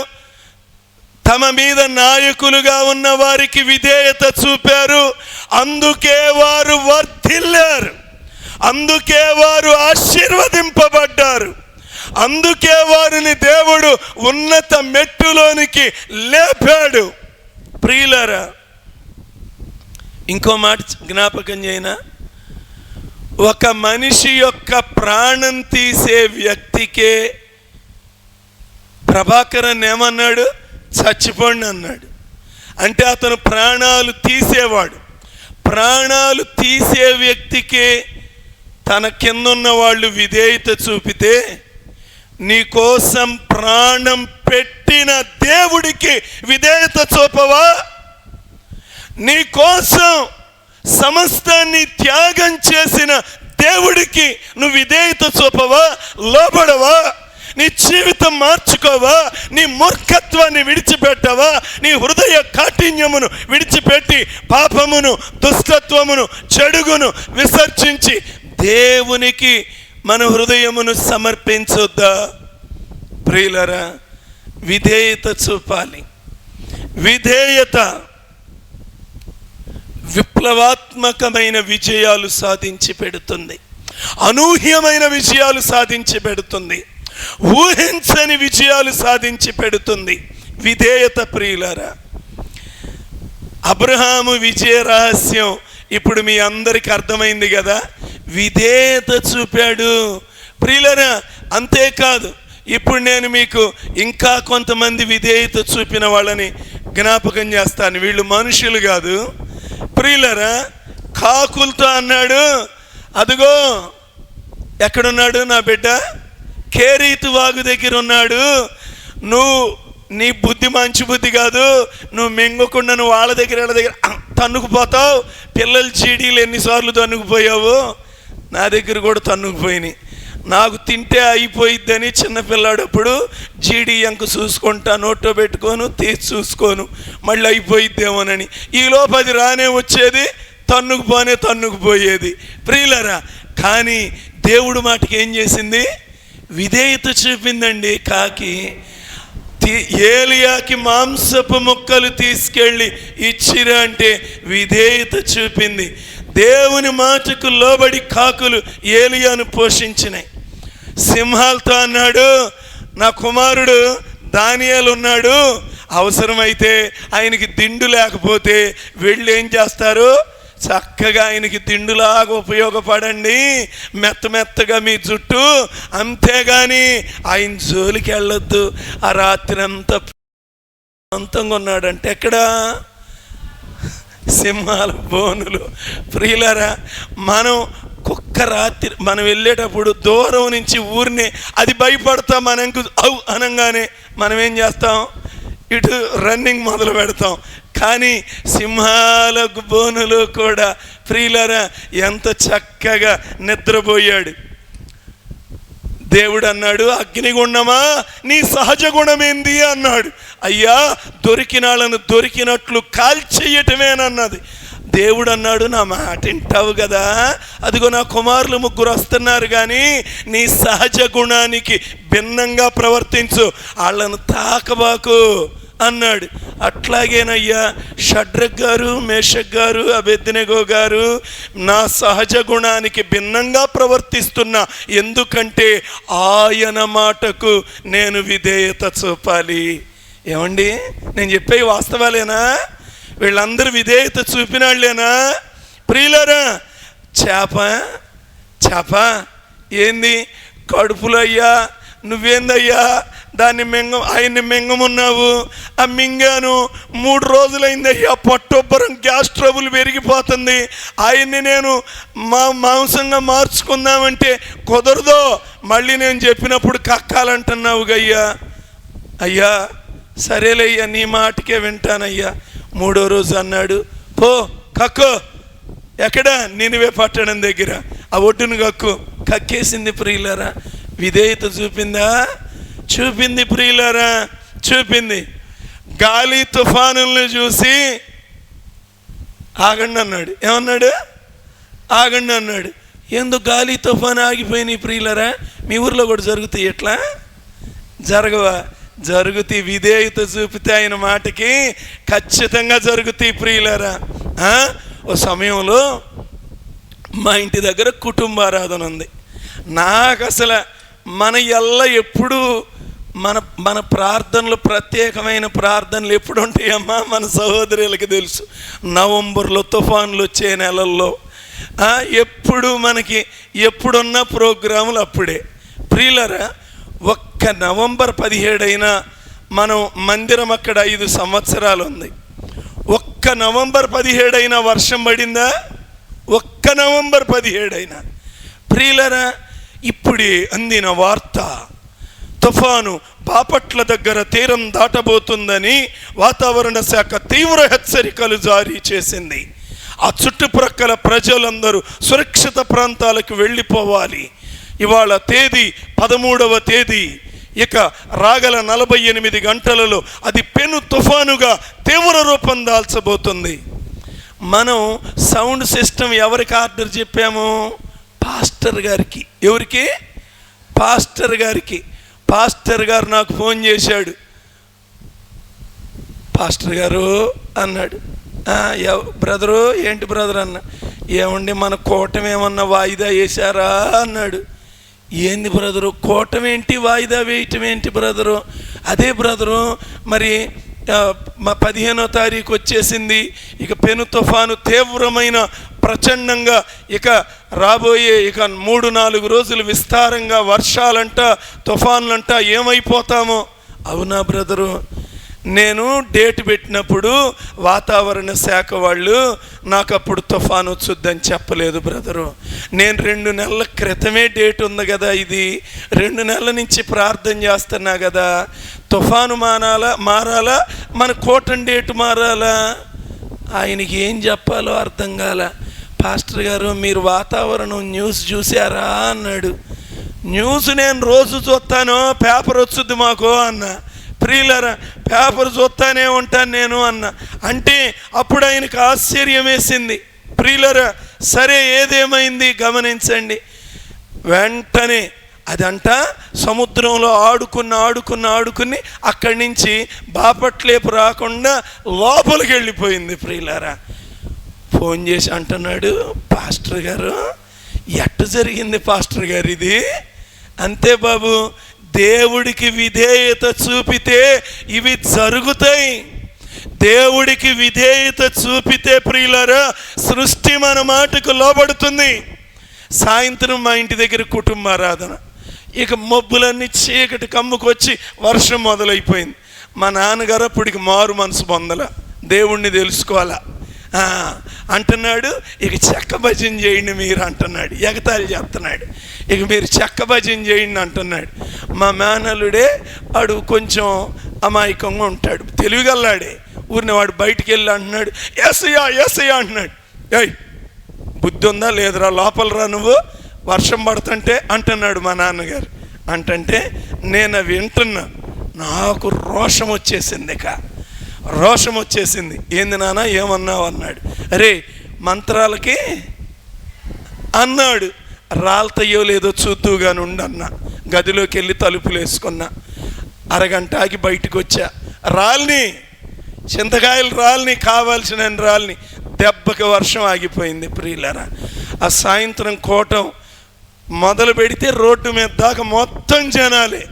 తమ మీద నాయకులుగా ఉన్న వారికి విధేయత చూపారు. అందుకే వారు వర్ధిల్లారు, అందుకే వారు ఆశీర్వదింపబడ్డారు, అందుకే వారిని దేవుడు ఉన్నత మెట్టులోనికి లేపాడు. ప్రియులారా, ఇంకో మాట జ్ఞాపకం చేయనా? ఒక మనిషి యొక్క ప్రాణం తీసే వ్యక్తికే ప్రభాకరన్ ఏమన్నాడు? చచ్చిపోండి అన్నాడు. అంటే అతను ప్రాణాలు తీసేవాడు. ప్రాణాలు తీసే వ్యక్తికే తన కిందున్న వాళ్ళు విధేయత చూపితే, నీ కోసం ప్రాణం పెట్టిన దేవుడికి విధేయత చూపవా? నీ కోసం సమస్తాన్ని త్యాగం చేసిన దేవుడికి నువ్వు విధేయత చూపవా? లోబడవా? నీ జీవితం మార్చుకోవా? నీ మూర్ఖత్వాన్ని విడిచిపెట్టవా? నీ హృదయ కాఠిన్యమును విడిచిపెట్టి పాపమును, దుష్టత్వమును, చెడుగును విసర్జించి దేవునికి మన హృదయమును సమర్పించొద్దా? ప్రియులరా, విధేయత చూపాలి. విధేయత విప్లవాత్మకమైన విజయాలు సాధించి పెడుతుంది, అనూహ్యమైన విజయాలు సాధించి పెడుతుంది, ఊహించని విజయాలు సాధించి పెడుతుంది విధేయత. ప్రియులారా, అబ్రహాము విజయ రహస్యం ఇప్పుడు మీ అందరికి అర్థమైంది కదా. విధేయత చూపాడు. ప్రియులరా, అంతేకాదు, ఇప్పుడు నేను మీకు ఇంకా కొంతమంది విధేయత చూపిన వాళ్ళని జ్ఞాపకం చేస్తాను. వీళ్ళు మనుషులు కాదు. ప్రియులరా, కాకులతో అన్నాడు, అదిగో ఎక్కడున్నాడు నా బిడ్డ, కేరీతు వాగు దగ్గర ఉన్నాడు. నీ బుద్ధి మంచి బుద్ధి కాదు, నువ్వు మింగకుండా నువ్వు వాళ్ళ దగ్గర తన్నుకుపోతావు. పిల్లలు చీడీలు ఎన్నిసార్లు తన్నుకుపోయావు, నా దగ్గర కూడా తన్నుకుపోయినాయి. నాకు తింటే అయిపోయిద్దని చిన్నపిల్లాడప్పుడు జీడి ఎంక చూసుకుంటా, నోట్లో పెట్టుకోను, తీసి చూసుకోను, మళ్ళీ అయిపోయిద్దేమోనని. ఈలోపు అది రానే వచ్చేది, తన్నుకుపోయేది. ప్రియులరా, కానీ దేవుడు మాటకి ఏం చేసింది? విధేయత చూపిందండి. కాకి ఏలియాకి మాంసపు ముక్కలు తీసుకెళ్ళి ఇచ్చిరా అంటే విధేయత చూపింది. దేవుని మాటకు లోబడి కాకులు ఏలియాను పోషించినాయి. సింహాలతో అన్నాడు, నా కుమారుడు దానియేలు ఉన్నాడు, అవసరమైతే ఆయనకి దిండు లేకపోతే వెళ్ళి ఏం చేస్తారు, చక్కగా ఆయనకి దిండులాగా ఉపయోగపడండి, మెత్తగా మీ జుట్టు, అంతేగాని ఆయన జోలికి వెళ్ళొద్దు. ఆ రాత్రి అంతా అంతంగా ఉన్నాడంటే ఎక్కడా? సింహాల బోనులు. ప్రియులరా, కుక్క రాత్రి మనం వెళ్ళేటప్పుడు దూరం నుంచి ఊరిని అది భయపడతాం. మనకు అనగానే మనం ఏం చేస్తాం, ఇటు రన్నింగ్ మొదలు పెడతాం. కానీ సింహాల బోనులు కూడా ప్రియులరా ఎంత చక్కగా నిద్రపోయాడు. దేవుడు అన్నాడు, అగ్నిగుండమా నీ సహజ గుణమేంది అన్నాడు. అయ్యా, దొరికిన వాళ్ళను దొరికినట్లు కాల్చేయటమేనన్నది. దేవుడు అన్నాడు, నా మాట వింటావు కదా, అదిగో నా కుమారులు 3 వస్తున్నారు, కానీ నీ సహజ గుణానికి భిన్నంగా ప్రవర్తించు, వాళ్ళను తాకబాకు అన్నాడు. అట్లాగేనయ్యా, షడ్రక్ గారు, మేషక్ గారు, అబేద్నెగో గారు నా సహజ గుణానికి భిన్నంగా ప్రవర్తిస్తున్నా, ఎందుకంటే ఆయన మాటకు నేను విధేయత చూపాలి. ఏమండి, నేను చెప్పే వాస్తవాలేనా? వీళ్ళందరూ విధేయత చూపిన వాళ్ళేనా? ప్రియులరా, చేప ఏంది కడుపులో, అయ్యా నువ్వేందయ్యా దాన్ని ఆయన్ని మింగమున్నావు. ఆ మింగాను 3 రోజులైందయ్యా, పొట్టొబ్బరం, గ్యాస్ ట్రబుల్ పెరిగిపోతుంది, ఆయన్ని నేను మాంసంగా మార్చుకుందామంటే కుదరదో, మళ్ళీ నేను చెప్పినప్పుడు కక్కాలంటున్నావు గయ్యా. అయ్యా సరేలయ్యా, నీ మాటకే వింటానయ్యా. 3వ రోజు అన్నాడు, పో కక్కు. ఎక్కడ? నినివే పట్టణం దగ్గర ఆ ఒడ్డును కక్కేసింది. ప్రియులారా, విధేయత చూపిందా? చూపింది. ప్రియులారా, చూపింది. గాలి తుఫానుల్ని చూసి ఆగండి అన్నాడు. ఏమన్నాడు? ఆగండి అన్నాడు. ఎందుకు గాలి తుఫాను ఆగిపోయినాయి? ప్రియులారా, మీ ఊర్లో కూడా జరుగుతాయి ఎట్లా? జరగవా? జరుగుతాయి. విధేయత చూపితే ఆయన మాటకి ఖచ్చితంగా జరుగుతాయి. ప్రియులారా, ఓ సమయంలో మా ఇంటి దగ్గర కుటుంబారాధన ఉంది. నాకు అసలు ఎప్పుడు మన ప్రార్థనలు, ప్రత్యేకమైన ప్రార్థనలు ఎప్పుడు ఉంటాయమ్మా? మన సహోదరులకి తెలుసు. నవంబర్లో తుఫాన్లు వచ్చే నెలల్లో ఎప్పుడు మనకి ఎప్పుడున్న ప్రోగ్రాములు అప్పుడే. ప్రియులరా, ఒక్క నవంబర్ 17 అయినా మనం మందిరం అక్కడ 5 సంవత్సరాలు ఉంది. ఒక్క నవంబర్ 17 అయినా వర్షం పడిందా? ఒక్క నవంబర్ 17 అయినా. ప్రియులరా, ఇప్పుడే అందిన వార్త, తుఫాను బాపట్ల దగ్గర తీరం దాటబోతుందని వాతావరణ శాఖ తీవ్ర హెచ్చరికలు జారీ చేసింది. ఆ చుట్టుప్రక్కల ప్రజలందరూ సురక్షిత ప్రాంతాలకు వెళ్ళిపోవాలి. ఇవాళ తేదీ 13వ తేదీ. ఇక రాగల 48 గంటలలో అది పెను తుఫానుగా తీవ్ర రూపం దాల్చబోతుంది. మనం సౌండ్ సిస్టమ్ ఎవరికి ఆర్డర్ చెప్పాము? పాస్టర్ గారికి. ఎవరికి? పాస్టర్ గారికి. పాస్టర్ గారు నాకు ఫోన్ చేశాడు. పాస్టర్ గారు అన్నాడు. బ్రదరు, ఏంటి బ్రదర్ అన్న? ఏమండి, మన కూటమి ఏమన్నా వాయిదా వేశారా అన్నాడు. ఏంది బ్రదరు, కూటమి ఏంటి, వాయిదా వేయటం ఏంటి బ్రదరు? అదే బ్రదరు, మరి మా 15వ తారీఖు వచ్చేసింది. ఇక పెను తుఫాను తీవ్రమైన ప్రచండంగా ఇక రాబోయే 3-4 రోజులు విస్తారంగా వర్షాలంట, తుఫాన్లంట, ఏమైపోతామో. అవునా బ్రదరు? నేను డేట్ పెట్టినప్పుడు వాతావరణ శాఖ వాళ్ళు నాకు అప్పుడు తుఫాను వచ్చుద్దని చెప్పలేదు బ్రదరు. నేను 2 నెలల క్రితమే డేట్ ఉంది కదా, ఇది 2 నెలల నుంచి ప్రార్థన చేస్తున్నా కదా. తుఫాను మారాలా, మన కోటన్ డేట్ మారాలా? ఆయనకి ఏం చెప్పాలో అర్థం కాల. పాస్టర్ గారు మీరు వాతావరణం న్యూస్ చూసారా అన్నాడు. న్యూస్ నేను రోజు చూస్తాను, పేపర్ వచ్చుద్ది మాకు అన్న. ప్రియులరా, పేపర్ చూస్తానే ఉంటాను నేను అన్న. అంటే అప్పుడు ఆయనకు ఆశ్చర్యం వేసింది. ప్రియులరా, సరే ఏదేమైంది గమనించండి. వెంటనే అదంట సముద్రంలో ఆడుకుని అక్కడి నుంచి బాపట్లేపు రాకుండా లోపలికి వెళ్ళిపోయింది. ప్రియులారా, ఫోన్ చేసి అంటున్నాడు, పాస్టర్ గారు ఎట్ట జరిగింది పాస్టర్ గారు ఇది? అంతే బాబు, దేవుడికి విధేయత చూపితే ఇవి జరుగుతాయి. దేవుడికి విధేయత చూపితే ప్రియులారా సృష్టి మన మాటకు లోబడుతుంది. సాయంత్రం మా ఇంటి దగ్గర కుటుంబారాధన. ఇక మబ్బులన్నీ చీకటి కమ్ముకొచ్చి వర్షం మొదలైపోయింది. మా నాన్నగారు అప్పటికి మారు మనసు పొందల, దేవుణ్ణి తెలుసుకోవాలా అంటున్నాడు. ఇక చెక్క భజన చేయండి మీరు అంటున్నాడు. ఎగతాళి చేస్తున్నాడు. ఇక మీరు చెక్క భజన చేయండి అంటున్నాడు. మా మేనల్లుడే వాడు కొంచెం అమాయకంగా ఉంటాడు, తెలివిగల్లాడే. ఊరిని వాడు బయటికి వెళ్ళి అంటున్నాడు, ఎస్ఐయా అంటున్నాడు. ఏయ్ బుద్ధి ఉందా లేదురా, లోపలరా నువ్వు, వర్షం పడుతుంటే అంటున్నాడు మా నాన్నగారు. అంటే నేను వింటున్నా, నాకు రోషం వచ్చేసింది. రోషం వచ్చేసింది. ఏంది నాన్న ఏమన్నావు అన్నాడు. అరే మంత్రాలకి అన్నాడు. రాల్తయ్యో లేదో చూద్దుగాని ఉండన్నా. గదిలోకి వెళ్ళి తలుపులు వేసుకున్నా. అరగంట ఆగి బయటకు వచ్చా. రాల్ని, చింతకాయలు రాల్ని, కావాల్సిన రాల్ని. దెబ్బకి వర్షం ఆగిపోయింది. ప్రియులరా, ఆ సాయంత్రం కోటం మొదలు పెడితే రోడ్డు మీద దాకా మొత్తం జనాలే.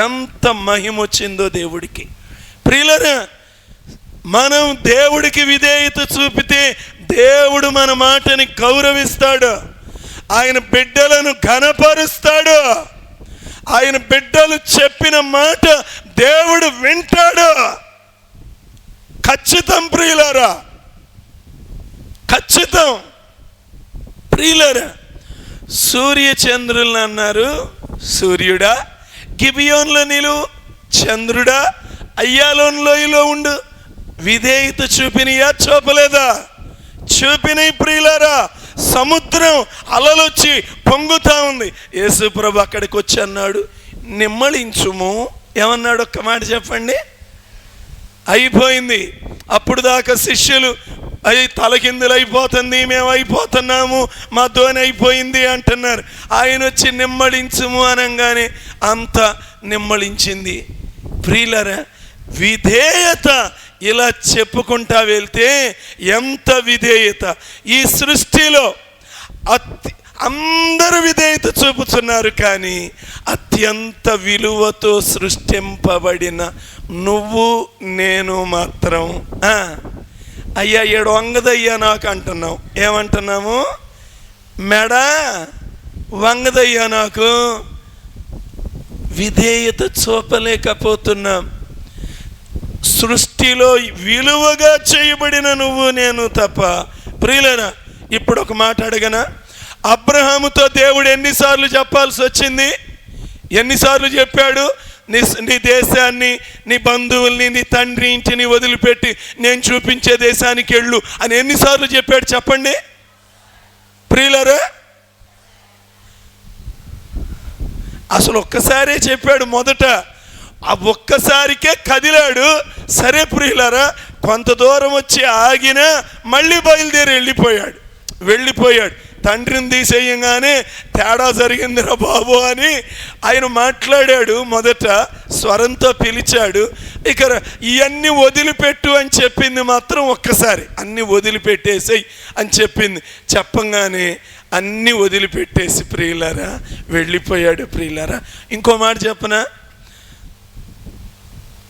ఎంత మహిమ వచ్చిందో దేవుడికి. ప్రియులరా, మనం దేవుడికి విధేయత చూపితే దేవుడు మన మాటని గౌరవిస్తాడు. ఆయన బిడ్డలను ఘనపరుస్తాడు. ఆయన బిడ్డలు చెప్పిన మాట దేవుడు వింటాడు. ఖచ్చితం ప్రియులారా, ఖచ్చితం. ప్రియులారా, సూర్య చంద్రులను అన్నారు, సూర్యుడా గిబియోన్లో నిలువు, చంద్రుడా అయ్యాలోన్ లోయలో ఉండు. విధేయత చూపినయా చూపలేదా? చూపినయి ప్రియులారా. సముద్రం అలలొచ్చి పొంగుతా ఉంది. యేసు ప్రభు అక్కడికి వచ్చి అన్నాడు, నిమ్మళించుము. ఏమన్నాడు? ఒక్క మాట చెప్పండి. అయిపోయింది. అప్పుడు దాకా శిష్యులు తలకిందులు అయిపోతుంది, మేము అయిపోతున్నాము, మా ధోని అయిపోయింది అంటున్నారు. ఆయన వచ్చి నిమ్మళించుము అనగానే అంత నిమ్మళించింది. ప్రియులారా, విధేయత ఇలా చెప్పుకుంటా వెళ్తే ఎంత విధేయత! ఈ సృష్టిలో అందరూ విధేయత చూపుతున్నారు, కానీ అత్యంత విలువతో సృష్టింపబడిన నువ్వు నేను మాత్రం అయ్యా ఏడు వంగదయ్యా నాకు అంటున్నావు. ఏమంటున్నాము? మెడ వంగదయ్యా నాకు. విధేయత చూపలేకపోతున్నాం. సృష్టిలో విలువగా చేయబడిన నువ్వు నేను తప్ప. ప్రియులరా, ఇప్పుడు ఒక మాట అడగనా? అబ్రహాముతో దేవుడు ఎన్నిసార్లు చెప్పాల్సి వచ్చింది? ఎన్నిసార్లు చెప్పాడు? నీ దేశాన్ని, నీ బంధువుల్ని, నీ తండ్రి ఇంటిని వదిలిపెట్టి నేను చూపించే దేశానికి వెళ్ళు అని ఎన్నిసార్లు చెప్పాడు చెప్పండి ప్రియులరా? అసలు ఒక్కసారే చెప్పాడు మొదట. ఆ ఒక్కసారికే కదిలాడు. సరే ప్రియులరా, కొంత దూరం వచ్చి ఆగినా మళ్ళీ బయలుదేరి వెళ్ళిపోయాడు. తండ్రిని తీసేయంగానే తేడా జరిగిందిరా బాబు అని ఆయన మాట్లాడాడు. మొదట స్వరంతో పిలిచాడు. ఇక ఇవన్నీ వదిలిపెట్టు అని చెప్పింది మాత్రం ఒక్కసారి. అన్నీ వదిలిపెట్టేసేయి అని చెప్పింది. చెప్పంగానే అన్నీ వదిలిపెట్టేసి ప్రియులారా వెళ్ళిపోయాడు. ప్రియులారా, ఇంకో మాట చెప్పనా?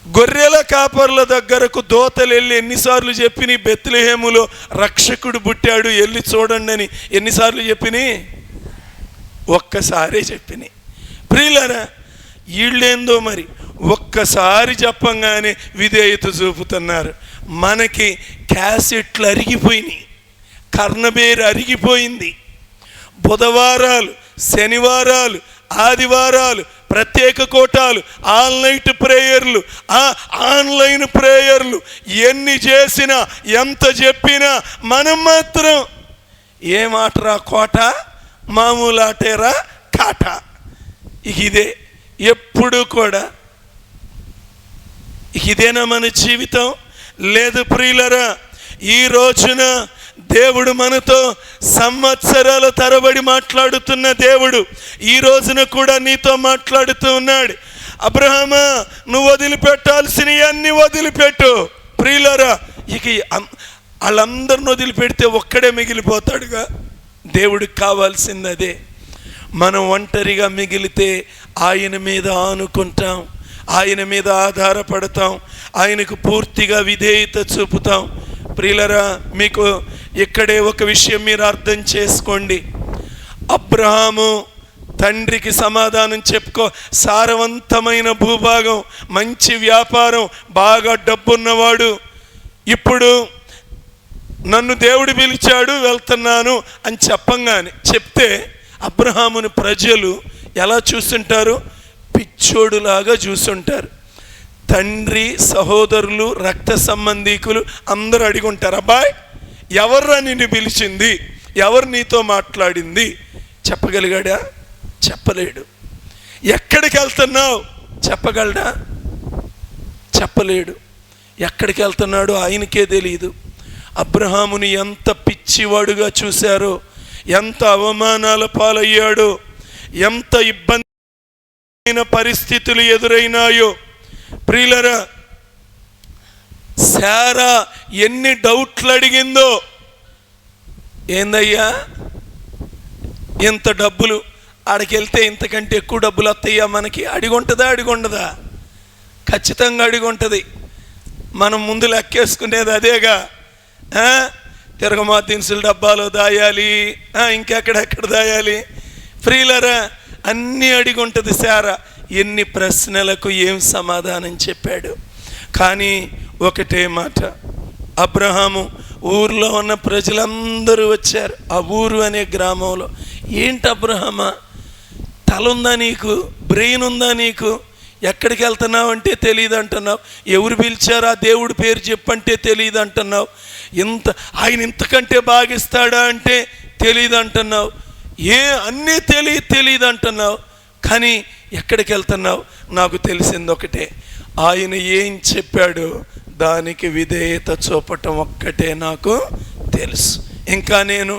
గొర్రెల కాపర్ల దగ్గరకు దోతలు వెళ్ళి ఎన్నిసార్లు చెప్పిని బెత్లెహేములో రక్షకుడు పుట్టాడు వెళ్ళి చూడండి అని ఎన్నిసార్లు చెప్పిని? ఒక్కసారే చెప్పిని. ప్రియులారా, వీళ్ళేందో మరి ఒక్కసారి చెప్పంగానే విధేయత చూపుతున్నారు. మనకి క్యాసెట్లు అరిగిపోయినాయి, కర్ణబేరు అరిగిపోయింది. బుధవారాలు, శనివారాలు, ఆదివారాలు, ప్రత్యేక కోటాలు, ఆన్లైన్ ప్రేయర్లు ఎన్ని చేసినా ఎంత చెప్పినా మనం మాత్రం ఏమాటరా కోట, మామూలు ఆటేరా కాట. ఇదే ఎప్పుడు కూడా ఇదేనా మన జీవితం? లేదు ప్రియులరా, ఈ రోజున దేవుడు మనతో సంవత్సరాల తరబడి మాట్లాడుతున్న దేవుడు ఈ రోజున కూడా నీతో మాట్లాడుతూ ఉన్నాడు. అబ్రహామా, నువ్వు వదిలిపెట్టాల్సినవి అన్ని వదిలిపెట్టు. ప్రియులరా, ఇక వాళ్ళందరిని వదిలిపెడితే ఒక్కడే మిగిలిపోతాడుగా. దేవుడికి కావాల్సింది అదే. మనం ఒంటరిగా మిగిలితే ఆయన మీద ఆనుకుంటాం, ఆయన మీద ఆధారపడతాం, ఆయనకు పూర్తిగా విధేయత చూపుతాం. ప్రియులరా, మీకు ఇక్కడే ఒక విషయం మీరు అర్థం చేసుకోండి. అబ్రహాము తండ్రికి సమాధానం చెప్పుకో, సారవంతమైన భూభాగం, మంచి వ్యాపారం, బాగా డబ్బున్నవాడు. ఇప్పుడు నన్ను దేవుడు పిలిచాడు వెళ్తున్నాను అని చెప్తే అబ్రహాముని ప్రజలు ఎలా చూస్తుంటారు? పిచ్చోడులాగా చూస్తుంటారు. తండ్రి, సహోదరులు, రక్త సంబంధీకులు అందరూ అడిగుంటారు, అబ్బాయ్ ఎవర్రా నిన్ను పిలిచింది, ఎవరు నీతో మాట్లాడింది? చెప్పగలిగాడా? చెప్పలేడు. ఎక్కడికి వెళ్తున్నావు చెప్పగలడా? చెప్పలేడు. ఎక్కడికి వెళ్తున్నాడో ఆయనకే తెలియదు. అబ్రహాముని ఎంత పిచ్చివాడుగా చూశారో, ఎంత అవమానాల పాలయ్యాడో, ఎంత ఇబ్బంది పరిస్థితులు ఎదురైనాయో. ప్రియులరా, శారా ఎన్ని డౌట్లు అడిగిందో. ఏందయ్యా ఇంత డబ్బులు, ఆడికెళ్తే ఇంతకంటే ఎక్కువ డబ్బులు వస్తాయా మనకి? అడిగుంటుందా? ఖచ్చితంగా అడిగుంటుంది. మనం ముందు లెక్కేసుకునేది అదేగా. తిరగమా దినుసుల డబ్బాలో దాయాలి, ఇంకెక్కడెక్కడ దాయాలి. ప్రియులరా, అన్నీ అడిగుంటుంది శారా. ఎన్ని ప్రశ్నలకు ఏం సమాధానం చెప్పాడు. కానీ ఒకటే మాట, అబ్రహాము ఊర్లో ఉన్న ప్రజలందరూ వచ్చారు. ఆ ఊరు అనే గ్రామంలో, ఏంటి అబ్రహామా, తల ఉందా నీకు, బ్రెయిన్ ఉందా నీకు? ఎక్కడికి వెళ్తున్నావు అంటే తెలియదు అంటున్నావు. ఎవరు పిలిచారు ఆ దేవుడి పేరు చెప్పంటే తెలియదు అంటున్నావు. ఆయన ఇంతకంటే బాగిస్తాడా అంటే తెలియదు అంటున్నావు. అన్నీ తెలియదు అంటున్నావు. కానీ ఎక్కడికి వెళ్తున్నావు? నాకు తెలిసింది ఒకటే, ఆయన ఏం చెప్పాడు దానికి విధేయత చూపటం ఒక్కటే నాకు తెలుసు. ఇంకా నేను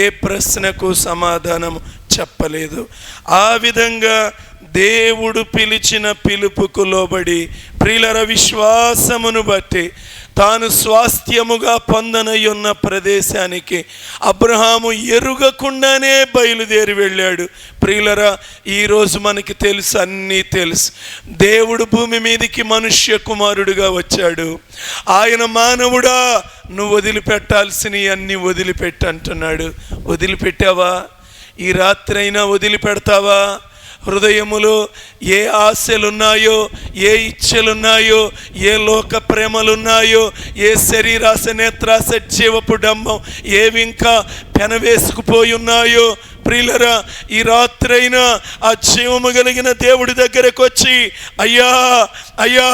ఏ ప్రశ్నకు సమాధానం చెప్పలేదు. ఆ విధంగా దేవుడు పిలిచిన పిలుపుకు లోబడి, ప్రియులర విశ్వాసమును బట్టి తాను స్వాస్థ్యముగా పొందనయున్న ప్రదేశానికి అబ్రహాము ఎరుగకుండానే బయలుదేరి వెళ్ళాడు. ప్రియులరా, ఈరోజు మనకి తెలుసు, అన్నీ తెలుసు. దేవుడు భూమి మీదకి మనుష్య కుమారుడుగా వచ్చాడు. ఆయన మానవుడా, నువ్వు వదిలిపెట్టాల్సినవి అన్నీ వదిలిపెట్టు అంటున్నాడు. వదిలిపెట్టావా? ఈ రాత్రి అయినా వదిలిపెడతావా? హృదయములో ఏ ఆశలున్నాయో, ఏ ఇచ్చలున్నాయో, ఏ లోక ప్రేమలున్నాయో, ఏ శరీరాశ, నేత్రాశ, జీవపు డంబం ఏవి ఇంకా పెనవేసుకుపోయి ఉన్నాయో, ప్రియులరా, ఈ రాత్రైనా ఆ జీవము కలిగిన దేవుడి దగ్గరకు వచ్చి, అయ్యా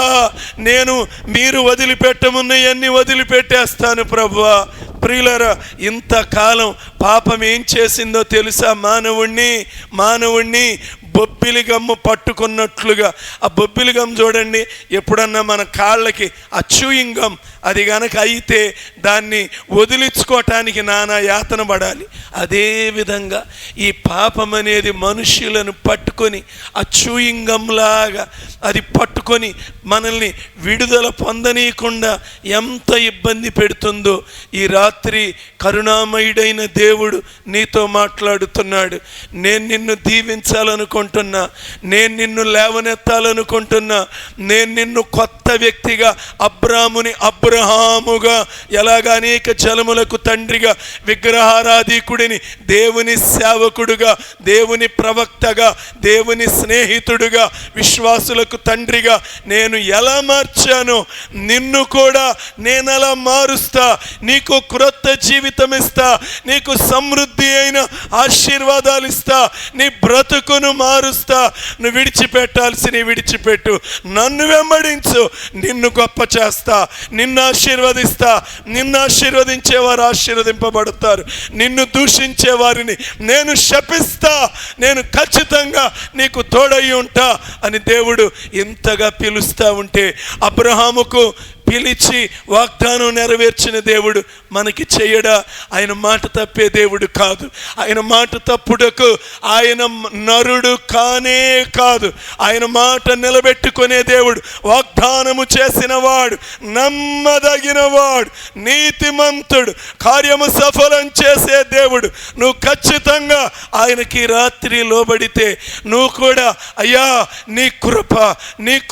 నేను మీరు వదిలిపెట్టమున్నవన్నీ వదిలిపెట్టేస్తాను ప్రభువా. ప్రియులరా, ఇంతకాలం పాపం ఏం చేసిందో తెలుసా? మానవుణ్ణి బొబ్బిలి గమ్ము పట్టుకున్నట్లుగా. ఆ బొబ్బిలి గమ్ చూడండి, ఎప్పుడన్నా మన కాళ్ళకి ఆ చూయింగ్ గమ్ అది గనక అయితే దాన్ని వదిలించుకోవటానికి నానా యాతన పడాలి. అదేవిధంగా ఈ పాపం అనేది మనుష్యులను పట్టుకొని ఆ చూయింగ్ గమ్ లాగా అది పట్టుకొని మనల్ని విడుదల పొందనీయకుండా ఎంత ఇబ్బంది పెడుతుందో, ఈ రాత్రి కరుణామయుడైన దేవుడు నీతో మాట్లాడుతున్నాడు. నేను నిన్ను దీవించాలనుకుంటున్నాను. లేవనెత్తాలనుకుంటున్నా, నేను నిన్ను లేవనెత్తాలనుకుంటున్నా. నేను నిన్ను కొత్త వ్యక్తిగా, అబ్రాహాముగా, ఎలాగ అనేక జలములకు తండ్రిగా, విగ్రహారాధికుడిని దేవుని సేవకుడుగా, దేవుని ప్రవక్తగా, దేవుని స్నేహితుడుగా, విశ్వాసులకు తండ్రిగా నేను ఎలా మార్చానో నిన్ను కూడా నేను అలా మారుస్తా. నీకు క్రొత్త జీవితం ఇస్తా, నీకు సమృద్ధి అయిన ఆశీర్వాదాలు ఇస్తా, నీ బ్రతుకును మారుస్తా. నువ్వు విడిచిపెట్టాల్సినవి విడిచిపెట్టు, నన్ను వెంబడించు, నిన్ను గొప్ప చేస్తా, నిన్ను ఆశీర్వదిస్తా. నిన్ను ఆశీర్వదించేవారు ఆశీర్వదింపబడతారు, నిన్ను దూషించే వారిని నేను శపిస్తా, నేను ఖచ్చితంగా నీకు తోడై ఉంటా అని దేవుడు ఇంతగా పిలుస్తూ ఉంటే, అబ్రహాముకు పిలిచి వాగ్దానం నెరవేర్చిన దేవుడు మనకి చేయడా? ఆయన మాట తప్పే దేవుడు కాదు. ఆయన మాట తప్పుడకు ఆయన నరుడు కానే కాదు. ఆయన మాట నిలబెట్టుకునే దేవుడు, వాగ్దానము చేసిన వాడు, నమ్మదగిన వాడు, నీతిమంతుడు, కార్యము సఫలం చేసే దేవుడు. నువ్వు ఖచ్చితంగా ఆయనకి రాత్రి లోబడితే నువ్వు కూడా, అయ్యా నీ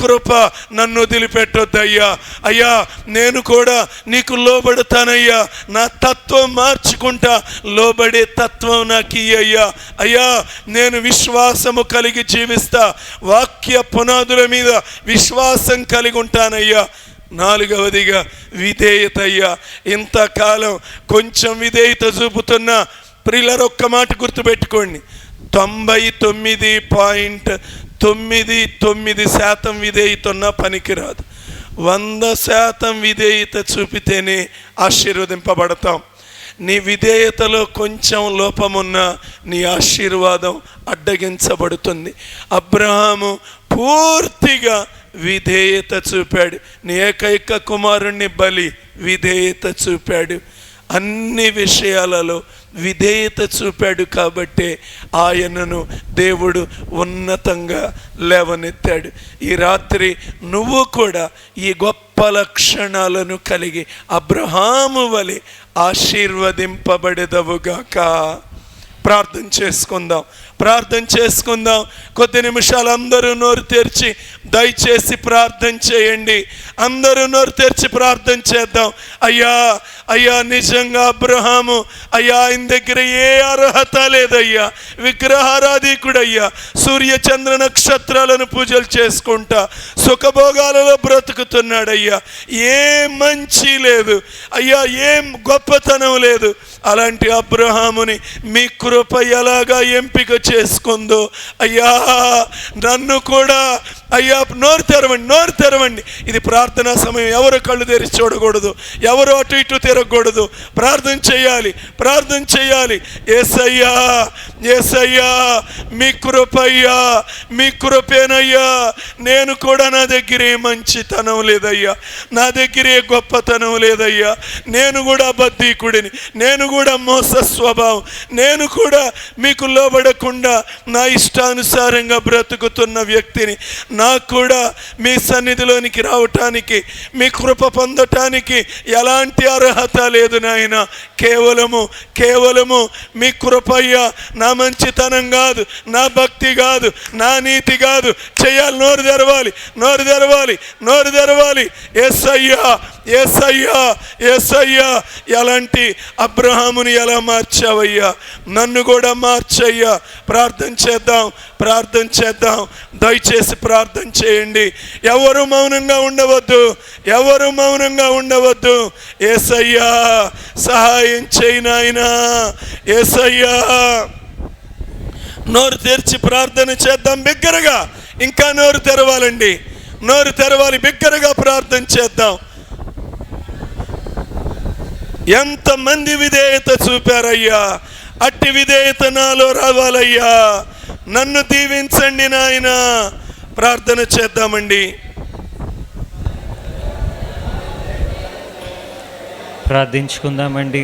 కృప నన్ను వదిలిపెట్టొద్దయ్యా, అయ్యా నేను కూడా నీకు లోబడతానయ్యా, నా తత్వం మార్చుకుంటా, లోబడే తత్వం నాకు ఇయ్యయ్యా, అయ్యా నేను విశ్వాసము కలిగి జీవిస్తా, వాక్య పునాదుల మీద విశ్వాసం కలిగి ఉంటానయ్యా. నాలుగవదిగా విధేయత అయ్యా. ఇంతకాలం కొంచెం విధేయత చూపుతున్నా ప్రియులారా, ఒక్క మాట గుర్తుపెట్టుకోండి, 99.99% విధేయత ఉన్నా పనికిరాదు. 100% విధేయత చూపితేనే ఆశీర్వదింపబడతాం. నీ విధేయతలో కొంచెం లోపమున్నా నీ ఆశీర్వాదం అడ్డగించబడుతుంది. అబ్రహాము పూర్తిగా విధేయత చూపాడు. నీ ఏకైక కుమారుణ్ణి బలి విధేయత చూపాడు. అన్ని విషయాలలో విధేయత చూపాడు కాబట్టే ఆయనను దేవుడు ఉన్నతంగా లేవనెత్తాడు. ఈ రాత్రి నువ్వు కూడా ఈ గొప్ప లక్షణాలను కలిగి అబ్రహాము వలె ఆశీర్వదింపబడెదవుగాక. ప్రార్థన చేసుకుందాం. కొద్ది నిమిషాలు అందరూ నోరు తెరిచి దయచేసి ప్రార్థన చేయండి. అందరూ నోరు తెరిచి ప్రార్థన చేద్దాం. అయ్యా నిజంగా అబ్రహాము, అయ్యా ఆయన దగ్గర ఏ అర్హత లేదయ్యా, విగ్రహారాధికుడయ్యా, సూర్య చంద్ర నక్షత్రాలను పూజలు చేసుకుంటా సుఖభోగాలలో బ్రతుకుతున్నాడయ్యా, ఏ మంచి లేదు అయ్యా, ఏం గొప్పతనం లేదు. అలాంటి అబ్రహాముని మీ కృప ఎలాగా ఎంపిక చేసుకుందో అయ్యా, నన్ను కూడా అయ్యా నోరు తెరవండి. ఇది ప్రార్థనా సమయం. ఎవరు కళ్ళు తెరిచి చూడకూడదు, ఎవరు అటు ఇటు తిరగకూడదు. ప్రార్థన చేయాలి. యేసయ్యా మీ కృపయ్యా, మీ కృపేనయ్యా. నేను కూడా, నా దగ్గర ఏ మంచితనం లేదయ్యా, నా దగ్గర ఏ గొప్పతనం లేదయ్యా, నేను కూడా అబద్ధీకుడిని, నేను కూడా మోస స్వభావం, నేను కూడా మీకు లోబడకుండా నా ఇష్టానుసారంగా బ్రతుకుతున్న వ్యక్తిని. నాకు కూడా మీ సన్నిధిలోనికి రావటానికి, మీ కృప పొందటానికి ఎలాంటి అర్హత లేదు నాయన. కేవలము మీ కృపయ్యా. నా మంచితనం కాదు, నా భక్తి కాదు, నా నీతి కాదు. చేయాలి, నోరు తెరవాలి. యేసయ్యా ఎలాంటి అబ్రహాముని ఎలా మార్చావయ్యా, నన్ను కూడా మార్చయ్యా. ప్రార్థన చేద్దాం. దయచేసి ప్రార్థన చేయండి. ఎవరు మౌనంగా ఉండవద్దు. యేసయ్యా సహాయం చేయి నాయనా. యేసయ్యా నోరు తెరిచి ప్రార్థన చేద్దాం బిగ్గరగా. ఇంకా నోరు తెరవాలి, బిగ్గరగా ప్రార్థన చేద్దాం. ఎంతమంది విధేయత చూపారయ్యా, అట్టి విధేయత నాలో రావాలయ్యా. నన్ను దీవించండి నాయనా. ప్రార్థన చేద్దామండి. ప్రార్థించుకుందామండి.